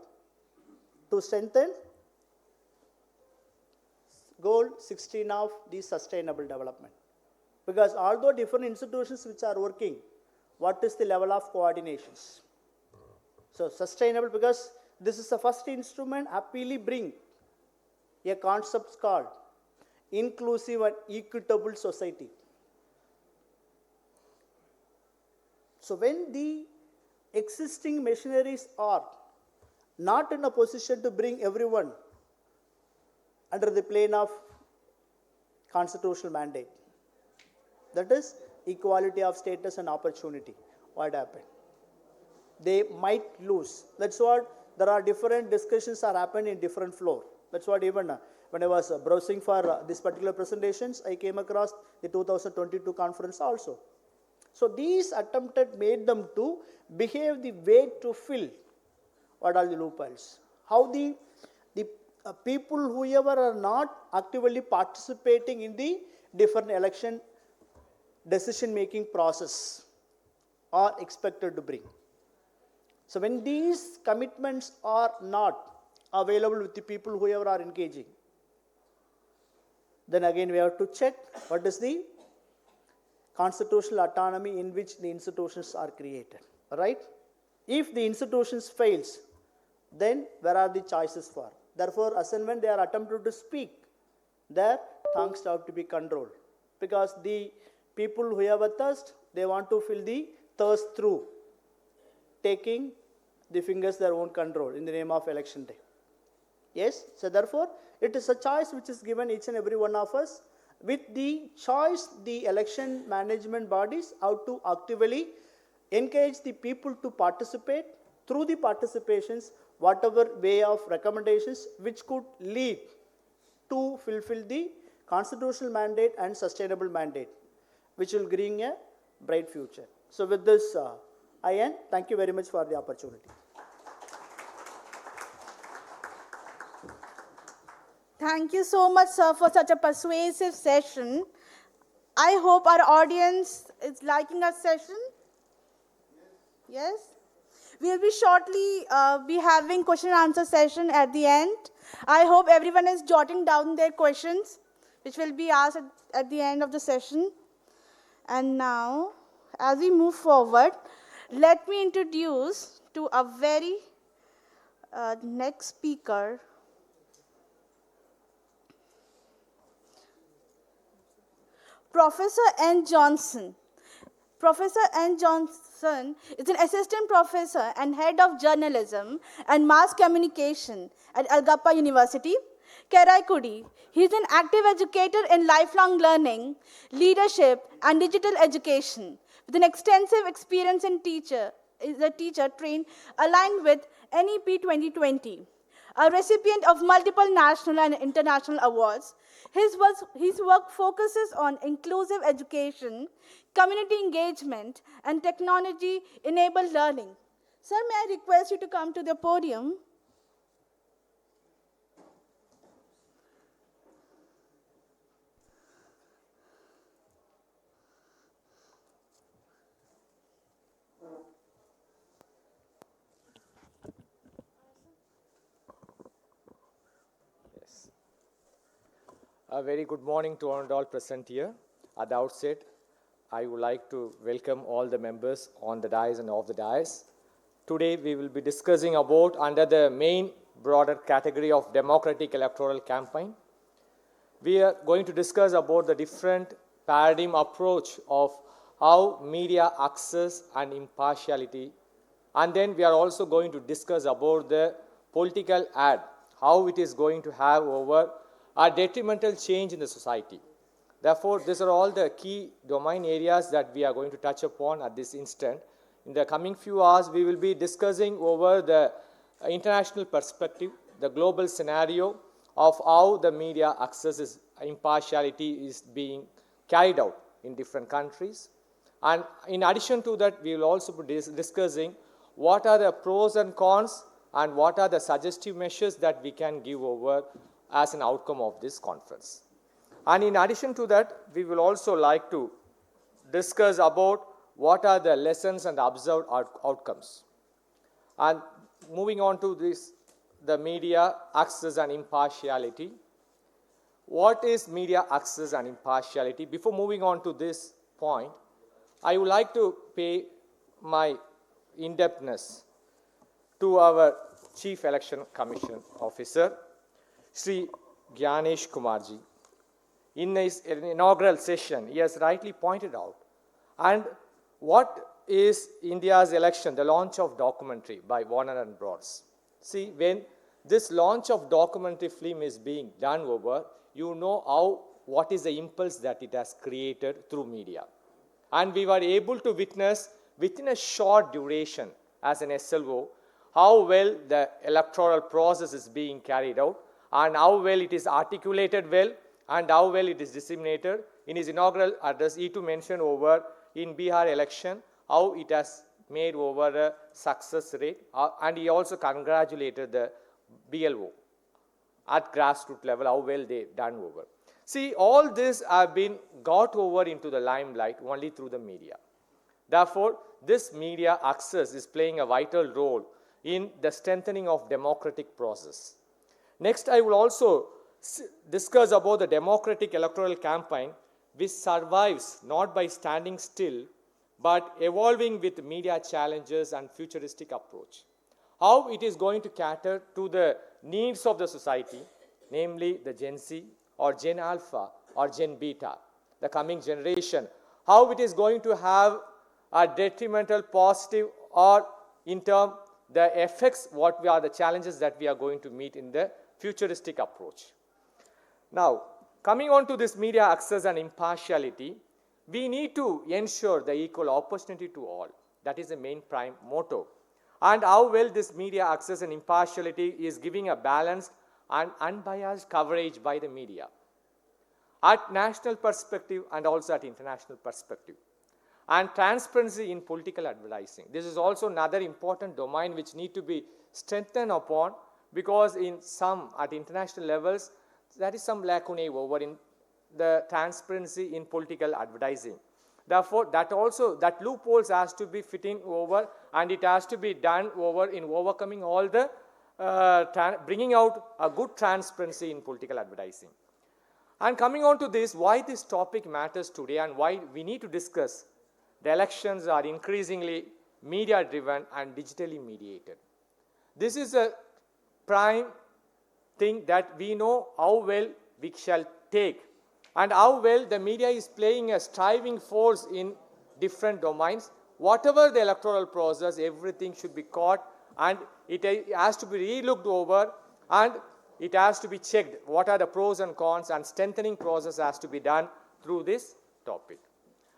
to strengthen goal 16 of the sustainable development. Because although different institutions which are working, what is the level of coordinations? So sustainable, because this is the first instrument happily bring a concept called inclusive and equitable society. So when the existing machineries are not in a position to bring everyone under the plane of constitutional mandate, that is equality of status and opportunity, what happened? They might lose. That's what there are different discussions are happening in different floor. That's what even when I was browsing for this particular presentations, I came across the 2022 conference also. So these attempted made them to behave the way to fill what are the loopholes. How the people whoever are not actively participating in the different election decision-making process are expected to bring. So when these commitments are not available with the people whoever are engaging, then again we have to check what is the constitutional autonomy in which the institutions are created, right? If the institutions fails, then where are the choices for? Therefore, as and when they are attempted to speak, their tongues have to be controlled. Because the people who have a thirst, they want to fill the thirst through taking the fingers their own control in the name of election day. Yes, so therefore, it is a choice which is given each and every one of us. With the choice, the election management bodies have to actively engage the people to participate through the participations, whatever way of recommendations which could lead to fulfill the constitutional mandate and sustainable mandate, which will bring a bright future. So with this, I end. Thank you very much for the opportunity. Thank you so much, sir, for such a persuasive session. I hope our audience is liking our session. Yes? We'll be shortly be having question and answer session at the end. I hope everyone is jotting down their questions, which will be asked at the end of the session. And now, as we move forward, let me introduce to a very next speaker, Professor N. Johnson. Professor N. Johnson is an assistant professor and head of journalism and mass communication at Algappa University, Karaikudi. He is an active educator in lifelong learning, leadership, and digital education with an extensive experience in teacher trained aligned with NEP 2020. A recipient of multiple national and international awards, his work focuses on inclusive education, community engagement, and technology-enabled learning. Sir, may I request you to come to the podium? A very good morning to all present here. At the outset, I would like to welcome all the members on the dais and off the dais. Today, we will be discussing about under the main broader category of democratic electoral campaign. We are going to discuss about the different paradigm approach of how media access and impartiality. And then we are also going to discuss about the political ad, how it is going to have over a detrimental change in the society. Therefore, these are all the key domain areas that we are going to touch upon at this instant. In the coming few hours, we will be discussing over the international perspective, the global scenario of how the media access impartiality is being carried out in different countries. And in addition to that, we will also be discussing what are the pros and cons and what are the suggestive measures that we can give over as an outcome of this conference. And in addition to that, we will also like to discuss about what are the lessons and observed outcomes. And moving on to this, the media access and impartiality. What is media access and impartiality? Before moving on to this point, I would like to pay my indebtedness to our Chief Election Commission Officer, Sri Gyanesh Kumarji. In his inaugural session, he has rightly pointed out. And what is India's election? The launch of documentary by Warner and Bros. See, when this launch of documentary film is being done over, you know what is the impulse that it has created through media. And we were able to witness within a short duration as an SLO how well the electoral process is being carried out, and how well it is articulated well, and how well it is disseminated. In his inaugural address, he too mentioned over in Bihar election, how it has made over a success rate, and he also congratulated the BLO at grassroots level, how well they done over. See, all this have been got over into the limelight only through the media. Therefore, this media access is playing a vital role in the strengthening of democratic process. Next, I will also discuss about the democratic electoral campaign, which survives not by standing still, but evolving with media challenges and futuristic approach. how it is going to cater to the needs of the society, namely the Gen Z or Gen Alpha or Gen Beta, the coming generation, how it is going to have a detrimental, positive, or in term the effects, what are the challenges that we are going to meet in the futuristic approach. Now, coming on to this media access and impartiality, we need to ensure the equal opportunity to all. That is the main prime motto. And how well this media access and impartiality is giving a balanced and unbiased coverage by the media at national perspective and also at international perspective. And transparency in political advertising. This is also another important domain which need to be strengthened upon, because in some, at international levels, there is some lacunae over in the transparency in political advertising. Therefore, that loopholes has to be fitting over, and it has to be done over in overcoming all the, bringing out a good transparency in political advertising. And coming on to this, why this topic matters today and why we need to discuss. The elections are increasingly media-driven and digitally mediated. This is a prime thing that we know how well we shall take and how well the media is playing a striving force in different domains. Whatever the electoral process, everything should be caught and it has to be re-looked over and it has to be checked. What are the pros and cons, and strengthening process has to be done through this topic.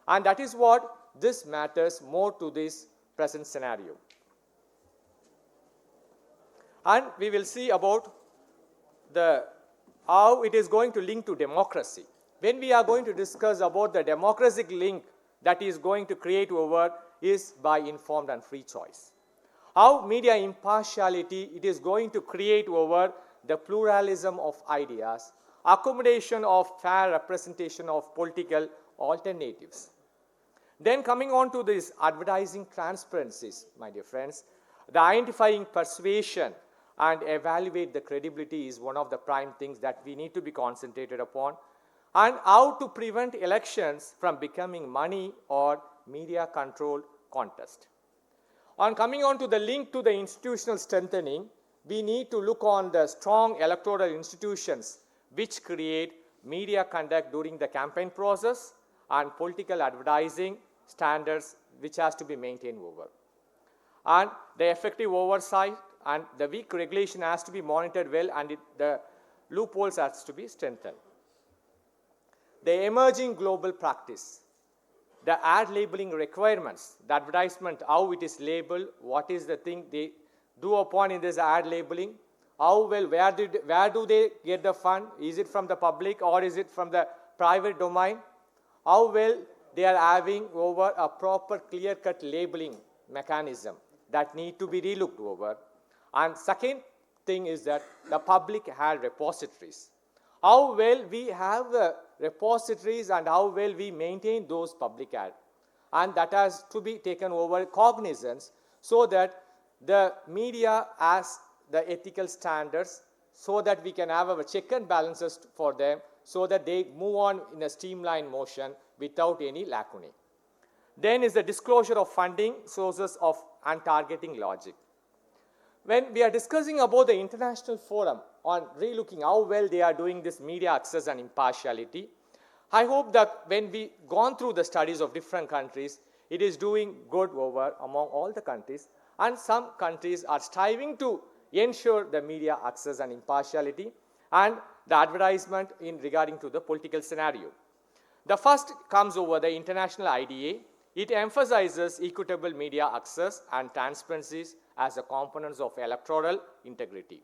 And that is what this matters more to this present scenario. And we will see about how it is going to link to democracy. When we are going to discuss about the democratic link that is going to create over is by informed and free choice. How media impartiality it is going to create over the pluralism of ideas, accommodation of fair representation of political alternatives. Then coming on to this advertising transparencies, my dear friends, the identifying persuasion and evaluate the credibility is one of the prime things that we need to be concentrated upon, and how to prevent elections from becoming money or media controlled contest. On coming on to the link to the institutional strengthening, we need to look on the strong electoral institutions which create media conduct during the campaign process and political advertising standards which has to be maintained over. And the effective oversight and the weak regulation has to be monitored well, and the loopholes has to be strengthened. The emerging global practice, the ad labeling requirements, the advertisement, how it is labeled, what is the thing they do upon in this ad labeling, how well, where do they get the fund, is it from the public or is it from the private domain, how well they are having over a proper clear-cut labeling mechanism that need to be relooked over. And second thing is that the public ad repositories. How well we have the repositories and how well we maintain those public ad. And that has to be taken over cognizance so that the media has the ethical standards so that we can have our check and balances for them so that they move on in a streamlined motion without any lacunae. Then is the disclosure of funding sources of and targeting logic. When we are discussing about the international forum on relooking how well they are doing this media access and impartiality, I hope that when we gone through the studies of different countries, it is doing good over among all the countries, and some countries are striving to ensure the media access and impartiality and the advertisement in regarding to the political scenario. The first comes over the international IDA. It emphasizes equitable media access and transparencies as the components of electoral integrity.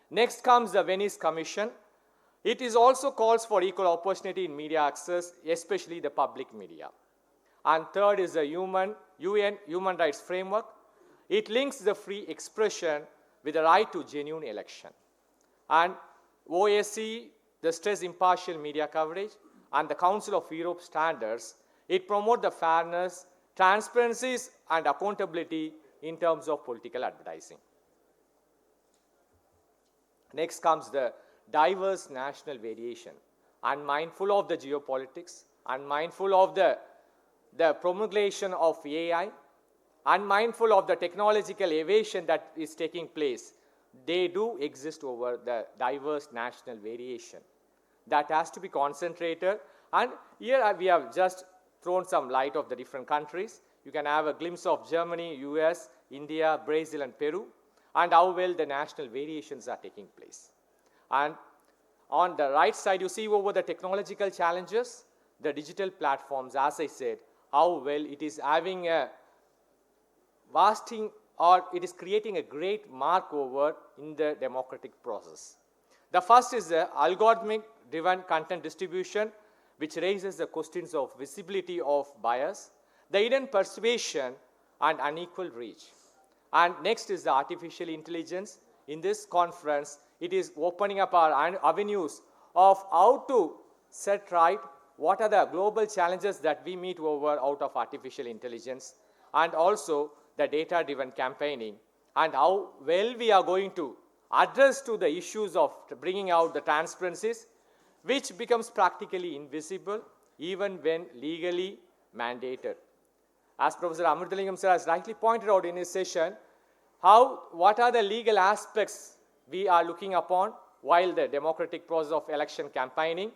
Next comes the Venice Commission. It is also calls for equal opportunity in media access, especially the public media. And third is the UN Human Rights Framework. It links the free expression with the right to genuine election. And OSCE, the stress impartial media coverage, and the Council of Europe standards, it promotes the fairness, transparencies, and accountability in terms of political advertising. Next comes the diverse national variation, unmindful of the geopolitics, unmindful of the promulgation of AI, unmindful of the technological innovation that is taking place, they do exist over the diverse national variation. That has to be concentrated, and here we have just thrown some light of the different countries. You can have a glimpse of Germany, US, India, Brazil, and Peru, and how well the national variations are taking place. And on the right side, you see over the technological challenges, the digital platforms, as I said, how well it is having a vasting, or it is creating a great mark over in the democratic process. The first is the algorithmic driven content distribution, which raises the questions of visibility of bias, the hidden persuasion, and unequal reach. And next is the artificial intelligence. In this conference, it is opening up our avenues of how to set right what are the global challenges that we meet over out of artificial intelligence, and also the data-driven campaigning, and how well we are going to address to the issues of bringing out the transparencies, which becomes practically invisible even when legally mandated. As Professor Amritalingam sir has rightly pointed out in his session, what are the legal aspects we are looking upon while the democratic process of election campaigning,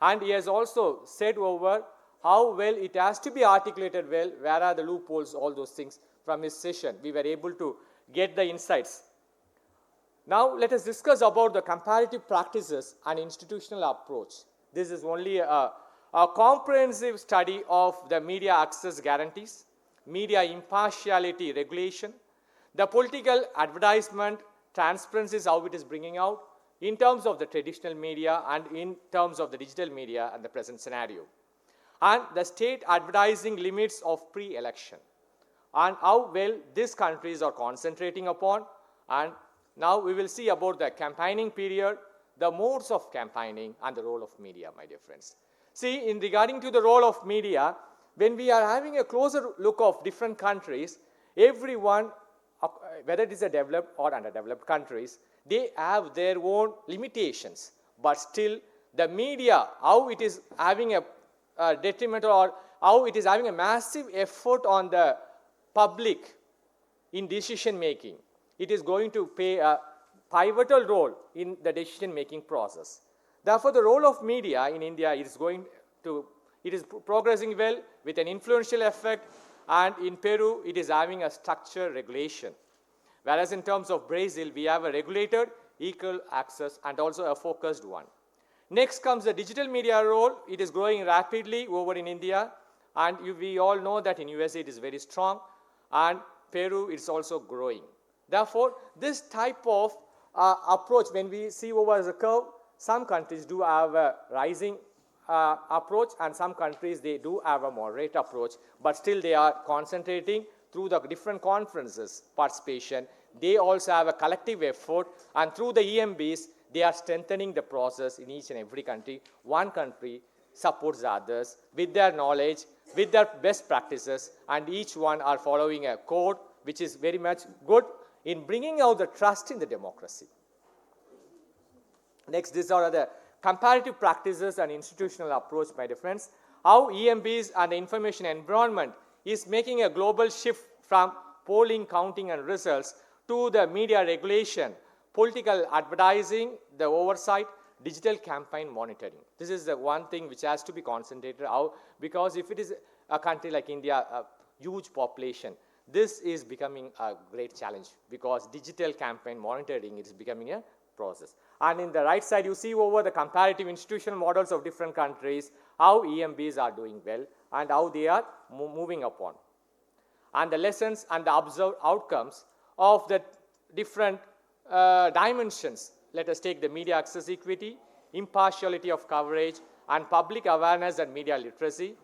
and he has also said over how well it has to be articulated well, where are the loopholes, all those things from his session. We were able to get the insights. Now let us discuss about the comparative practices and institutional approach. This is only a comprehensive study of the media access guarantees, media impartiality regulation, the political advertisement transparency is how it is bringing out in terms of the traditional media and in terms of the digital media and the present scenario, and the state advertising limits of pre-election, and how well these countries are concentrating upon. And now we will see about the campaigning period, the modes of campaigning, and the role of media, my dear friends. See, in regarding to the role of media, when we are having a closer look of different countries, everyone, whether it is a developed or underdeveloped countries, they have their own limitations. But still, the media, how it is having a detrimental, or how it is having a massive effort on the public in decision making. It is going to play a pivotal role in the decision making process. Therefore, the role of media in India is progressing well with an influential effect, and in Peru, it is having a structured regulation. Whereas in terms of Brazil, we have a regulated, equal access, and also a focused one. Next comes the digital media role. It is growing rapidly over in India, and we all know that in USA it is very strong, and Peru is also growing. Therefore, this type of approach, when we see over the curve, some countries do have a rising approach, and some countries they do have a moderate approach, but still they are concentrating through the different conferences participation. They also have a collective effort, and through the EMBs, they are strengthening the process in each and every country. One country supports the others with their knowledge, with their best practices, and each one are following a code which is very much good in bringing out the trust in the democracy. Next, these are the comparative practices and institutional approach, my dear friends. How EMBs and the information environment is making a global shift from polling, counting, and results to the media regulation, political advertising, the oversight, digital campaign monitoring. This is the one thing which has to be concentrated out, because if it is a country like India, a huge population, this is becoming a great challenge, because digital campaign monitoring is becoming a process. And in the right side, you see over the comparative institutional models of different countries, how EMBs are doing well and how they are moving upon. And the lessons and the observed outcomes of the different dimensions. Let us take the media access equity, impartiality of coverage, and public awareness and media literacy,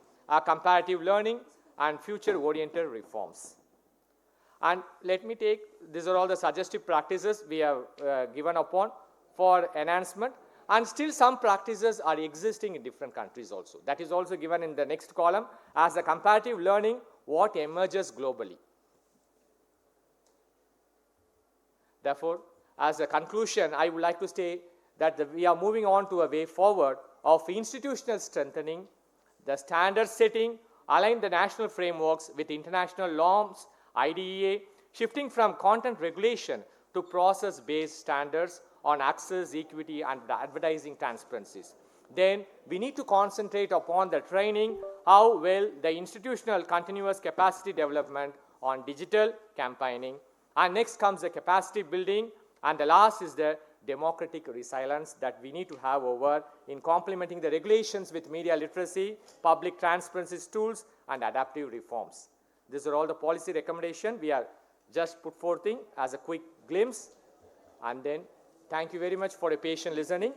comparative learning, and future-oriented reforms. And let me take, these are all the suggestive practices we have given upon for enhancement, and still some practices are existing in different countries also. That is also given in the next column as the comparative learning, what emerges globally. Therefore, as a conclusion, I would like to say that we are moving on to a way forward of institutional strengthening, the standard setting, align the national frameworks with international norms, IDEA, shifting from content regulation to process-based standards on access, equity, and advertising transparencies. Then we need to concentrate upon the training, how well the institutional continuous capacity development on digital campaigning. And next comes the capacity building, and the last is the democratic resilience that we need to have over in complementing the regulations with media literacy, public transparency tools, and adaptive reforms. These are all the policy recommendations we are just put forth as a quick glimpse. And then thank you very much for your patient listening.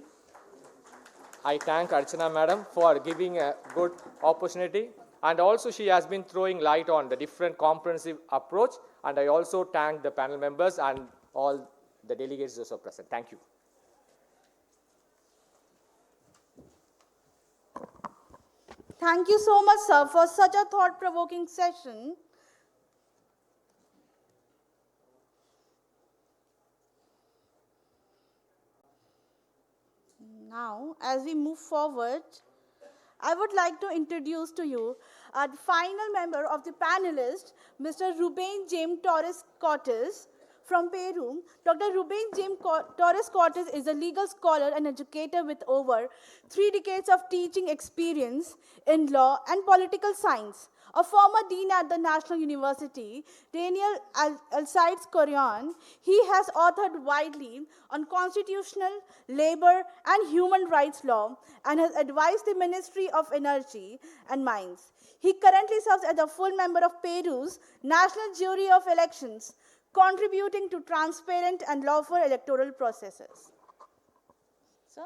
I thank Archana Madam for giving a good opportunity, and also she has been throwing light on the different comprehensive approach, and I also thank the panel members and all the delegates also present. Thank you. Thank you so much, sir, for such a thought-provoking session. Now, as we move forward, I would like to introduce to you our final member of the panelists, Mr. Ruben James Torres Cortes from Peru. Dr. Ruben James Torres Cortes is a legal scholar and educator with over 3 decades of teaching experience in law and political science. A former dean at the National University, Daniel Alcides Corion, he has authored widely on constitutional, labor, and human rights law and has advised the Ministry of Energy and Mines. He currently serves as a full member of Peru's National Jury of Elections, contributing to transparent and lawful electoral processes. So,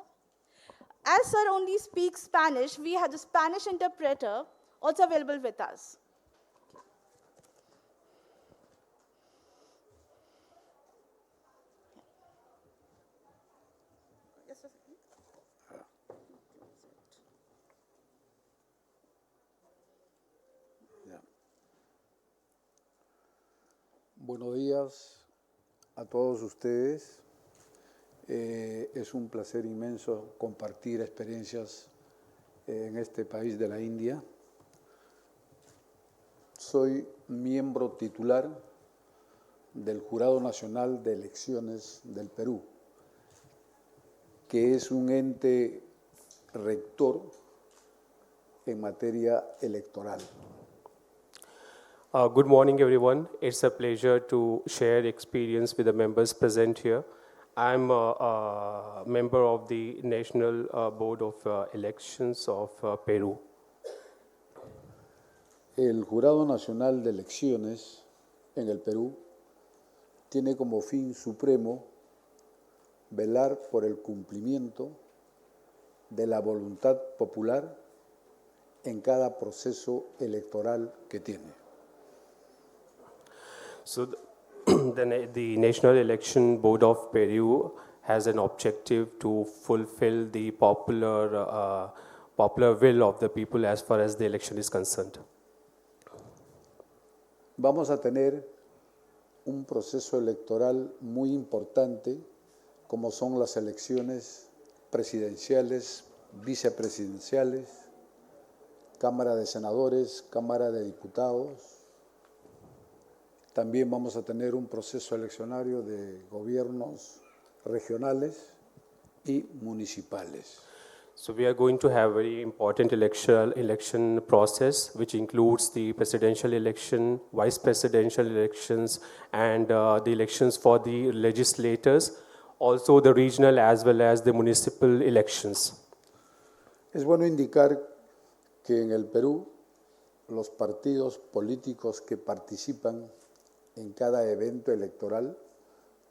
as Sir only speaks Spanish, we have the Spanish interpreter also available with us. Buenos días a todos ustedes. Es un placer inmenso compartir experiencias en este país de la India. Soy miembro titular del Jurado Nacional de Elecciones del Perú, que es un ente rector en materia electoral. Good morning, everyone. It's a pleasure to share experience with the members present here. I'm a member of the National Board of Elections of Peru. El Jurado Nacional de Elecciones en el Perú tiene como fin supremo velar por el cumplimiento de la voluntad popular en cada proceso electoral que tiene. So the National Election Board of Peru has an objective to fulfill the popular will of the people as far as the election is concerned. Vamos a tener un proceso electoral muy importante, como son las elecciones presidenciales, vicepresidenciales, Cámara de Senadores, Cámara de Diputados. También vamos a tener un proceso eleccionario de gobiernos regionales y municipales. So we are going to have a very important election process, which includes the presidential election, vice presidential elections, and the elections for the legislators, also the regional as well as the municipal elections. Es bueno indicar que en el Perú los partidos políticos que participan en cada evento electoral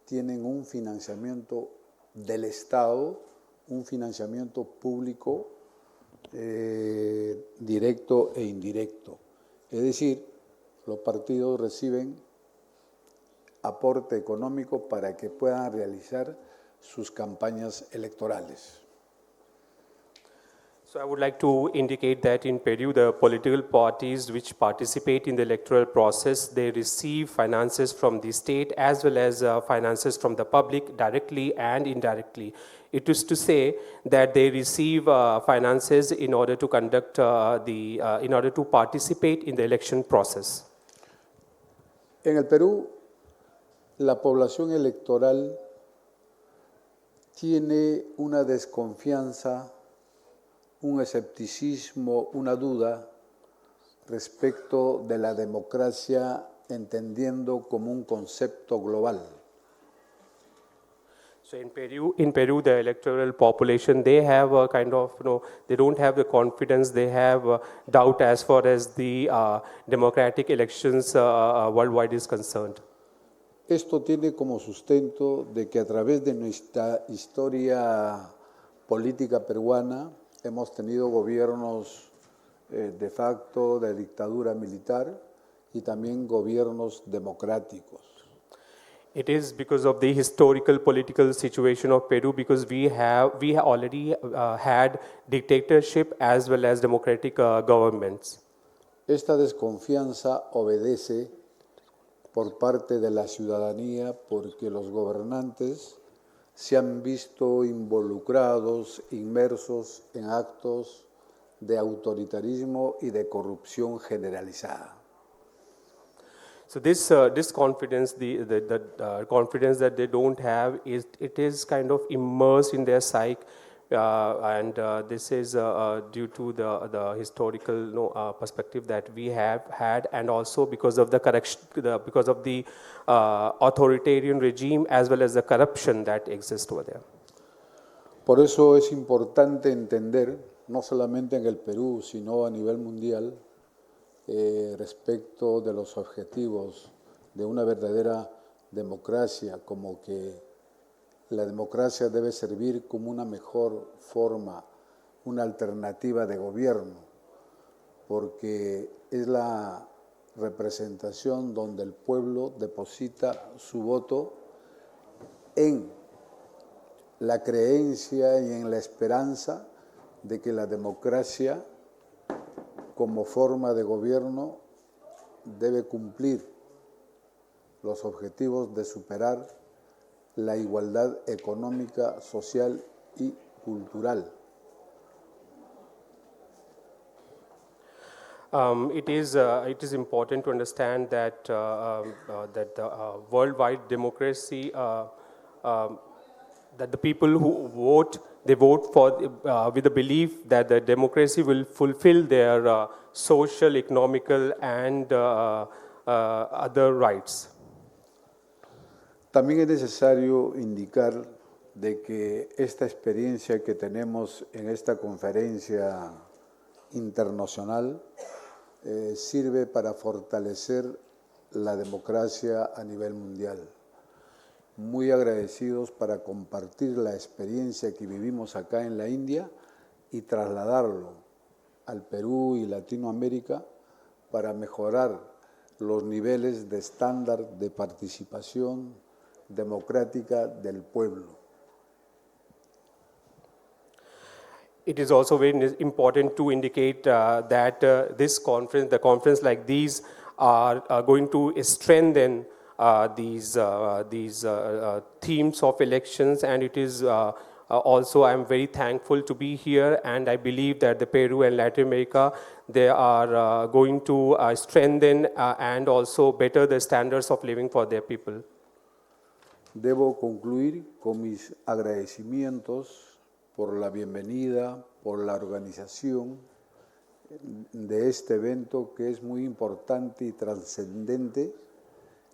tienen un financiamiento del Estado, un financiamiento público directo e indirecto. Es decir, los partidos reciben aporte económico para que puedan realizar sus campañas electorales. So I would like to indicate that in Peru, the political parties which participate in the electoral process, they receive finances from the state as well as finances from the public directly and indirectly. It is to say that they receive finances in order to conduct in order to participate in the election process. En el Perú, la población electoral tiene una desconfianza, un escepticismo, una duda respecto de la democracia entendiendo como un concepto global. So in Peru, the electoral population, they have a kind of, they don't have the confidence, they have doubt as far as the democratic elections worldwide is concerned. Esto tiene como sustento de que a través de nuestra historia política peruana hemos tenido gobiernos de facto, de dictadura militar y también gobiernos democráticos. It is because of the historical political situation of Peru, because we already had dictatorship as well as democratic governments. Esta desconfianza obedece por parte de la ciudadanía porque los gobernantes se han visto involucrados, inmersos en actos de autoritarismo y de corrupción generalizada. So this confidence, the confidence that they don't have, it is kind of immersed in their psyche, and this is due to the historical perspective that we have had, and also because of the authoritarian regime as well as the corruption that exists over there. Por eso es importante entender, no solamente en el Perú, sino a nivel mundial, respecto de los objetivos de una verdadera democracia, como que la democracia debe servir como una mejor forma, una alternativa de gobierno, porque es la representación donde el pueblo deposita su voto en la creencia y en la esperanza de que la democracia como forma de gobierno debe cumplir los objetivos de superar la igualdad económica, social y cultural. It is important to understand that the worldwide democracy, that the people who vote, they vote for with the belief that the democracy will fulfill their social, economical, and other rights. También es necesario indicar de que esta experiencia que tenemos en esta conferencia internacional sirve para fortalecer la democracia a nivel mundial. Muy agradecidos para compartir la experiencia que vivimos acá en la India y trasladarlo al Perú y Latinoamérica para mejorar los niveles de estándar de participación democrática del pueblo. It is also very important to indicate that this conference, the conference like these, are going to strengthen these themes of elections, and it is also, I'm very thankful to be here, and I believe that the Peru and Latin America, they are going to strengthen and also better the standards of living for their people. Debo concluir con mis agradecimientos por la bienvenida, por la organización de este evento que es muy importante y trascendente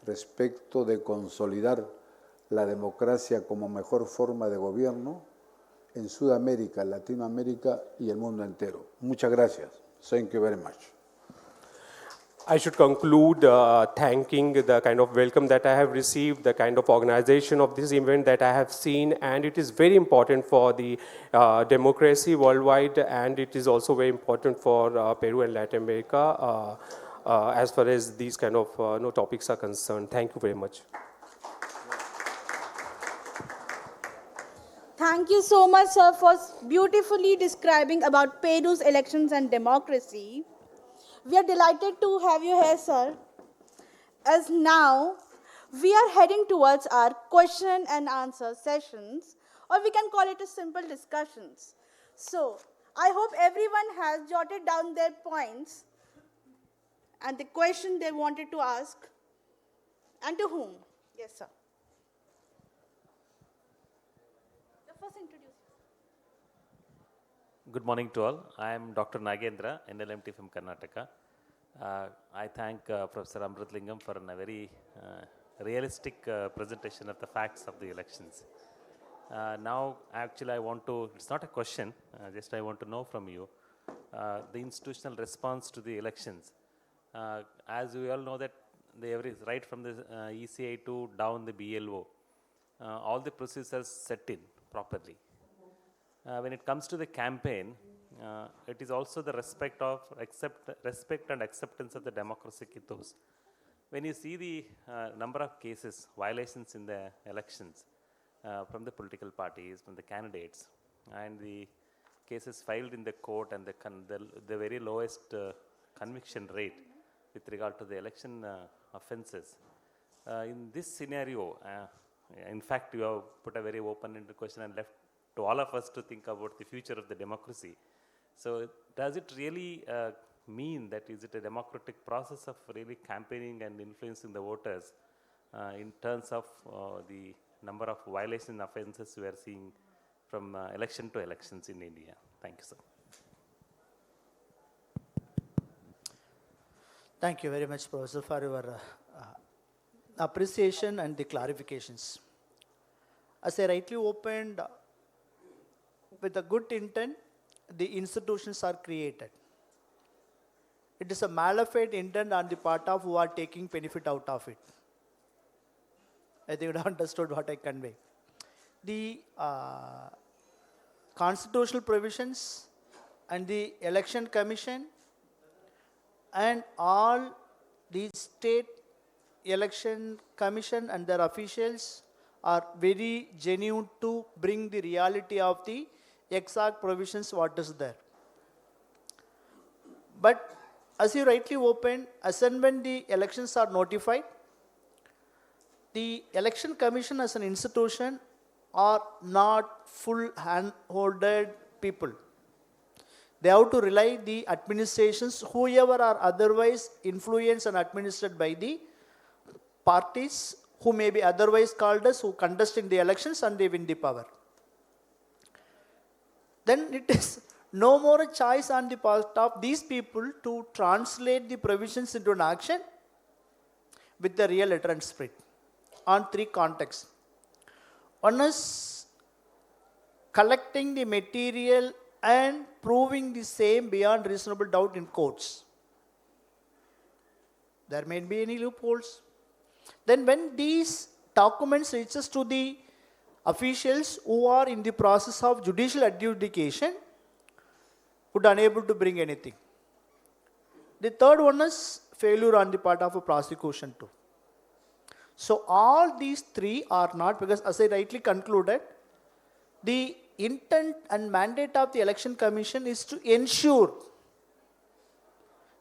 respecto de consolidar la democracia como mejor forma de gobierno en Sudamérica, Latinoamérica y el mundo entero. Muchas gracias. Thank you very much. I should conclude thanking the kind of welcome that I have received, the kind of organization of this event that I have seen, and it is very important for the democracy worldwide, and it is also very important for Peru and Latin America as far as these kind of topics are concerned. Thank you very much. Thank you so much, sir, for beautifully describing about Peru's elections and democracy. We are delighted to have you here, sir. As now, we are heading towards our question and answer sessions, or we can call it a simple discussions. So, I hope everyone has jotted down their points and the question they wanted to ask. And to whom? Yes, sir. The first introduce. Good morning to all. I am Dr. Nagendra, NLMT from Karnataka. I thank Professor Amrutlingam for a very realistic presentation of the facts of the elections. Now, actually, I want to, it's not a question, just I want to know from you, the institutional response to the elections. As we all know that right from the ECI2 down the BLO, all the procedures set in properly. When it comes to the campaign, it is also the respect and acceptance of the democratic ethos. When you see the number of cases, violations in the elections from the political parties, from the candidates, and the cases filed in the court and the very lowest conviction rate with regard to the election offences. In this scenario, in fact, you have put a very open-ended question and left to all of us to think about the future of the democracy. So does it really mean that is it a democratic process of really campaigning and influencing the voters in terms of the number of violation offences we are seeing from election to elections in India? Thank you, sir. Thank you very much, Professor, for your appreciation and the clarifications. As I rightly opened, with a good intent, the institutions are created. It is a malafide intent on the part of who are taking benefit out of it. I think you have understood what I convey. The constitutional provisions and the election commission and all the state election commission and their officials are very genuine to bring the reality of the exact provisions what is there. But as you rightly opened, as and when the elections are notified, the election commission as an institution are not full hand-holded people. They have to rely the administrations, whoever are otherwise influenced and administered by the parties who may be otherwise called as who contest in the elections and they win the power. Then it is no more a choice on the part of these people to translate the provisions into an action with the real letter and spirit on three contexts. One is collecting the material and proving the same beyond reasonable doubt in courts. There may be any loopholes. Then when these documents reaches to the officials who are in the process of judicial adjudication, would unable to bring anything. The third one is failure on the part of a prosecution too. So all these three are not, because as I rightly concluded, the intent and mandate of the election commission is to ensure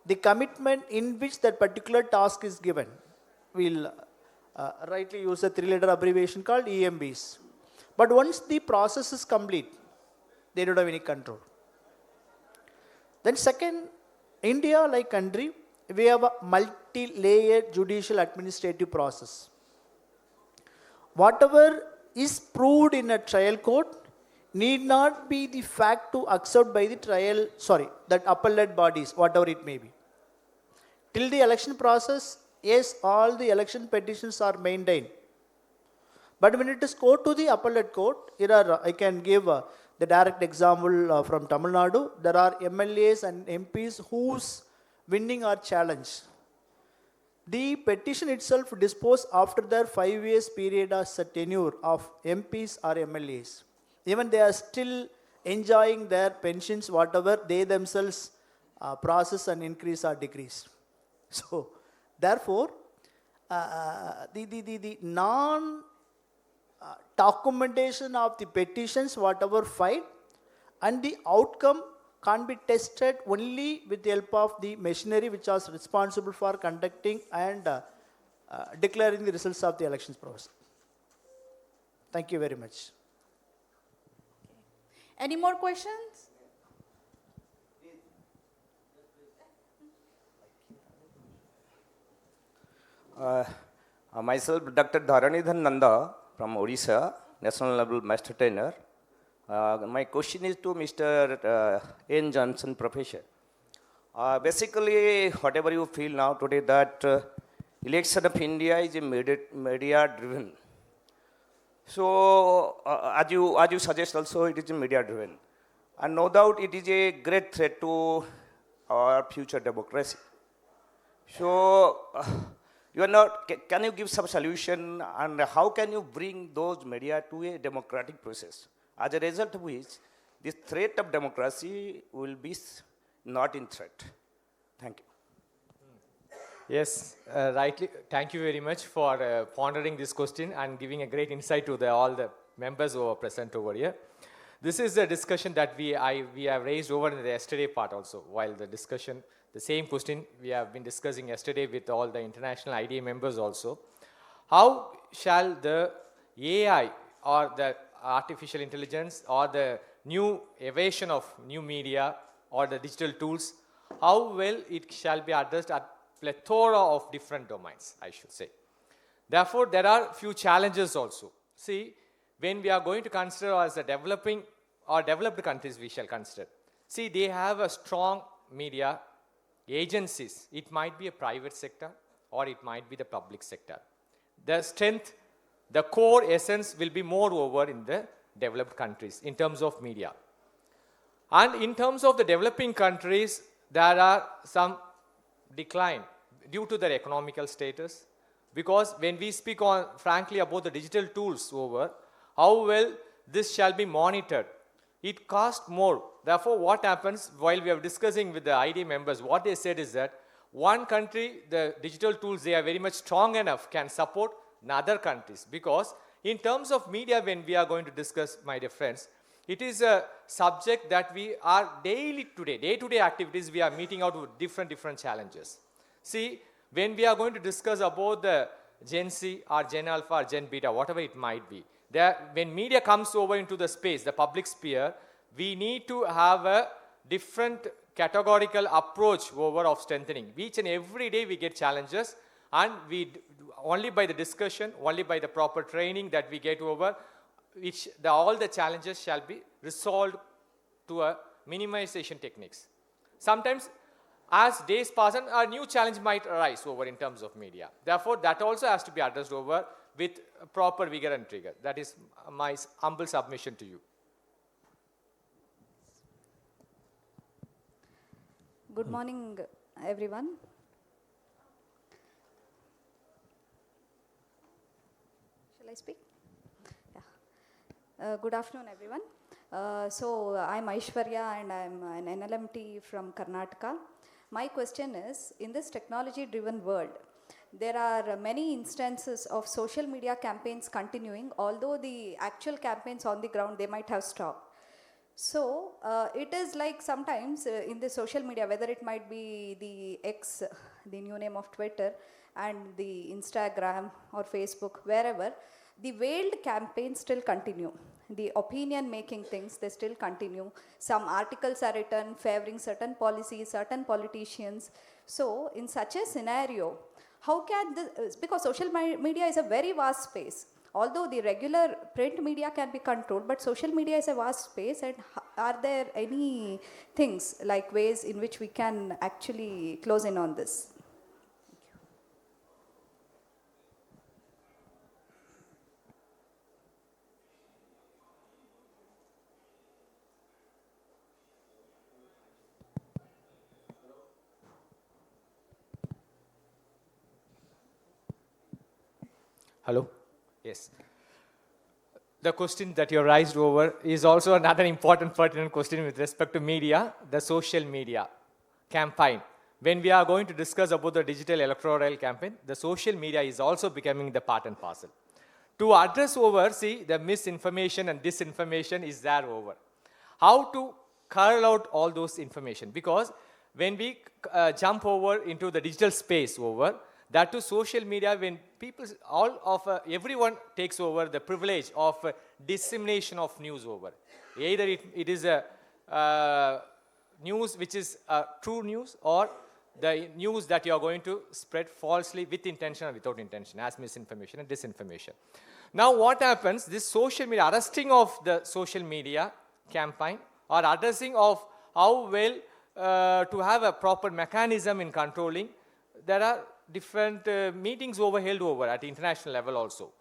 the commitment in which that particular task is given. We'll rightly use a three-letter abbreviation called EMBs. But once the process is complete, they don't have any control. Then second, India like country, we have a multi-layered judicial administrative process. Whatever is proved in a trial court need not be the fact to accept by the that appellate bodies, whatever it may be. Till the election process, yes, all the election petitions are maintained. But when it is go to the appellate court, I can give the direct example from Tamil Nadu. There are MLAs and MPs whose winning are challenged. The petition itself disposed after their 5 years period as a tenure of MPs or MLAs. Even they are still enjoying their pensions, whatever they themselves process and increase or decrease. So, therefore, the documentation of the petitions, whatever filed, and the outcome can't be tested only with the help of the machinery which was responsible for conducting and declaring the results of the elections process. Thank you very much. Any more questions? Myself, Dr. Dharanidhan Nanda from Odisha, national level master trainer. My question is to Mr. N. Johnson, professor. Basically, whatever you feel now today that election of India is a media driven. So, as you suggest also, it is a media driven. And no doubt it is a great threat to our future democracy. So, you are not, can you give some solution and how can you bring those media to a democratic process? As a result of which, this threat of democracy will be not in threat. Thank you. Yes, rightly. Thank you very much for pondering this question and giving a great insight to all the members who are present over here. This is a discussion that we have raised over in the yesterday part also. While the discussion, the same question we have been discussing yesterday with all the international IDA members also. How shall the AI or the artificial intelligence or the new evasion of new media or the digital tools, how well it shall be addressed at plethora of different domains, I should say. Therefore, there are few challenges also. See, when we are going to consider as a developing or developed countries, we shall consider. See, they have a strong media agencies. It might be a private sector or it might be the public sector. The strength, the core essence will be more over in the developed countries in terms of media. And in terms of the developing countries, there are some decline due to their economical status. Because when we speak on, frankly, about the digital tools over, how well this shall be monitored, it costs more. Therefore, what happens while we are discussing with the IDA members, what they said is that one country, the digital tools, they are very much strong enough, can support in other countries. Because in terms of media, when we are going to discuss, my dear friends, it is a subject that we are day-to-day activities, we are meeting out with different challenges. See, when we are going to discuss about the Gen Z or Gen Alpha or Gen Beta, whatever it might be, when media comes over into the space, the public sphere, we need to have a different categorical approach over of strengthening. Each and every day we get challenges, and only by the discussion, only by the proper training that we get over, all the challenges shall be resolved to a minimization techniques. Sometimes, as days pass, a new challenge might arise over in terms of media. Therefore, that also has to be addressed over with proper vigor and trigger. That is my humble submission to you. Good morning, everyone. Shall I speak? Yeah. Good afternoon, everyone. So I'm Aishwarya and I'm an NLMT from Karnataka. My question is, in this technology-driven world, there are many instances of social media campaigns continuing, although the actual campaigns on the ground, they might have stopped. So it is like sometimes in the social media, whether it might be the X, the new name of Twitter, and the Instagram or Facebook, wherever, the veiled campaigns still continue. The opinion making things, they still continue. Some articles are written favoring certain policies, certain politicians. So in such a scenario, how can this, because social media is a very vast space. Although the regular print media can be controlled, but social media is a vast space, and are there any things like ways in which we can actually close in on this? Hello? Yes. The question that you raised over is also another important pertinent question with respect to media, the social media campaign. When we are going to discuss about the digital electoral campaign, the social media is also becoming the part and parcel. To address over, see, the misinformation and disinformation is there over. How to cull out all those information? Because when we jump over into the digital space over, that to social media, when people, everyone takes over the privilege of dissemination of news over. Either it is a news which is true news, or the news that you are going to spread falsely with intention or without intention as misinformation and disinformation. Now what happens, this social media, arresting of the social media campaign or addressing of how well to have a proper mechanism in controlling, there are different meetings held over at international level also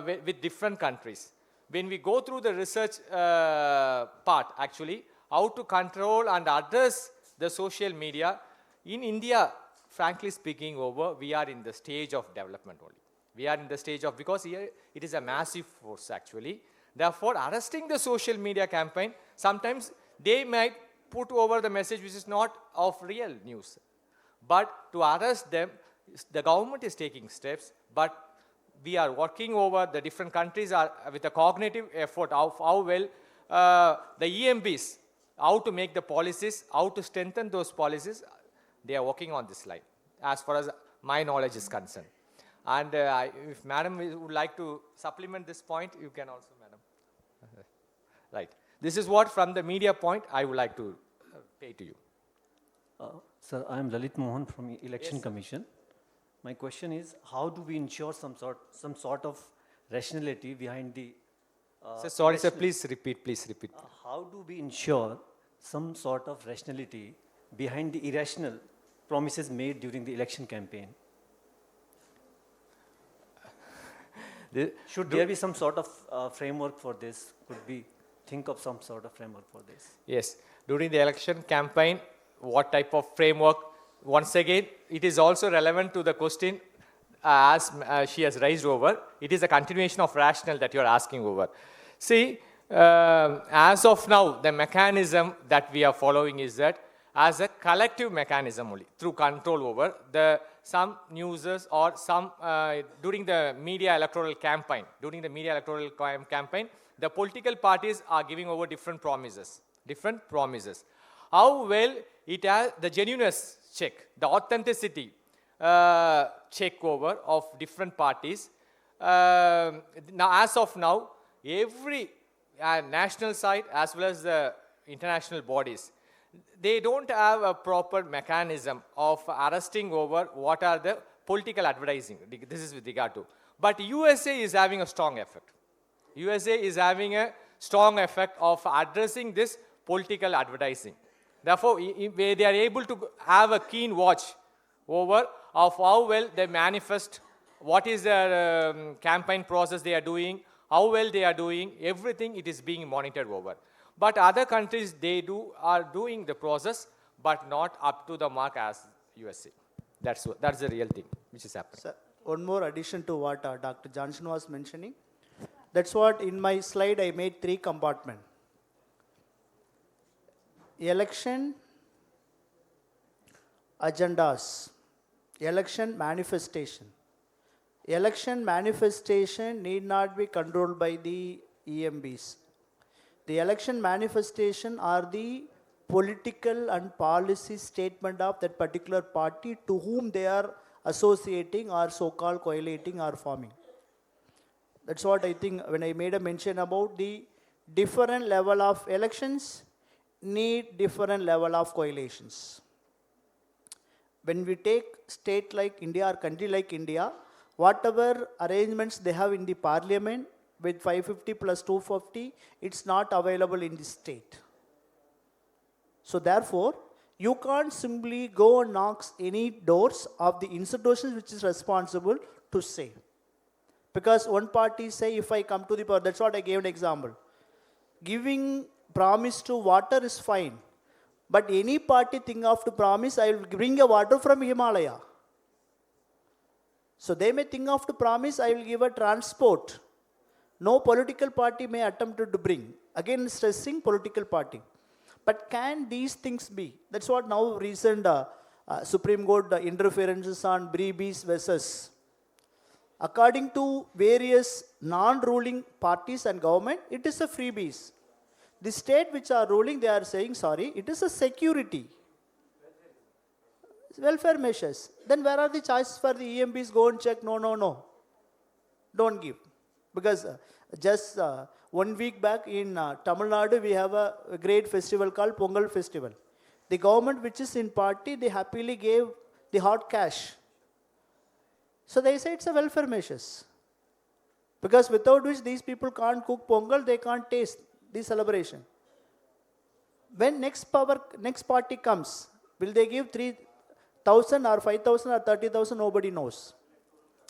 with different countries. When we go through the research part actually, how to control and address the social media, in India, frankly speaking we are in the stage of development only. We are in the stage of, because here it is a massive force actually. Therefore, arresting the social media campaign, sometimes they might put over the message which is not of real news. But to arrest them, the government is taking steps, but we are working over, the different countries are with a cognitive effort of how well the EMBs, how to make the policies, how to strengthen those policies, they are working on this line, as far as my knowledge is concerned. And if Madam would like to supplement this point, you can also, Madam. Right. This is what from the media point I would like to pay to you. Sir, I am Lalit Mohan from Election Commission. My question is, how do we ensure some sort of rationality behind the Sir, sorry, sir, please repeat. How do we ensure some sort of rationality behind the irrational promises made during the election campaign? Should there be some sort of framework for this? Could we think of some sort of framework for this? Yes. During the election campaign, what type of framework? Once again, it is also relevant to the question as she has raised over. It is a continuation of rationale that you are asking over. See, as of now, the mechanism that we are following is that as a collective mechanism only, through control over some newsers or some, during the media electoral campaign, the political parties are giving over different promises. How well it has the genuineness check, the authenticity check over of different parties. Now, as of now, every national side as well as the international bodies, they don't have a proper mechanism of arresting over what are the political advertising. This is with regard to. But USA is having a strong effect. USA is having a strong effect of addressing this political advertising. Therefore, they are able to have a keen watch over of how well they manifest, what is their campaign process they are doing, how well they are doing, everything it is being monitored over. But other countries, are doing the process, but not up to the mark as USA. That's the real thing which is happening. Sir, one more addition to what Dr. Johnson was mentioning. That's what in my slide I made 3 compartments. Election agendas, election manifestation. Election manifestation need not be controlled by the EMBs. The election manifestation are the political and policy statement of that particular party to whom they are associating or so-called collating or forming. That's what I think when I made a mention about the different level of elections need different level of coalitions. When we take state like India or country like India, whatever arrangements they have in the parliament with 550 plus 250, it's not available in the state. So therefore, you can't simply go and knock any doors of the institutions which is responsible to say. Because one party say, if I come to the power, that's what I gave an example. Giving promise to water is fine. But any party think of to promise, I will bring a water from Himalaya. So they may think of to promise, I will give a transport. No political party may attempt to bring. Again, stressing political party. But can these things be? That's what now recent Supreme Court interferences on freebies versus. According to various non-ruling parties and government, it is a freebies. The state which are ruling, they are saying, sorry, it is a security. Welfare measures. Then where are the choices for the EMPs? Go and check. No. Don't give. Because just 1 week back in Tamil Nadu, we have a great festival called Pongal Festival. The government which is in party, they happily gave the hard cash. So they say it's a welfare measures. Because without which these people can't cook pongal, they can't taste the celebration. When next party comes, will they give 3,000 or 5,000 or 30,000? Nobody knows.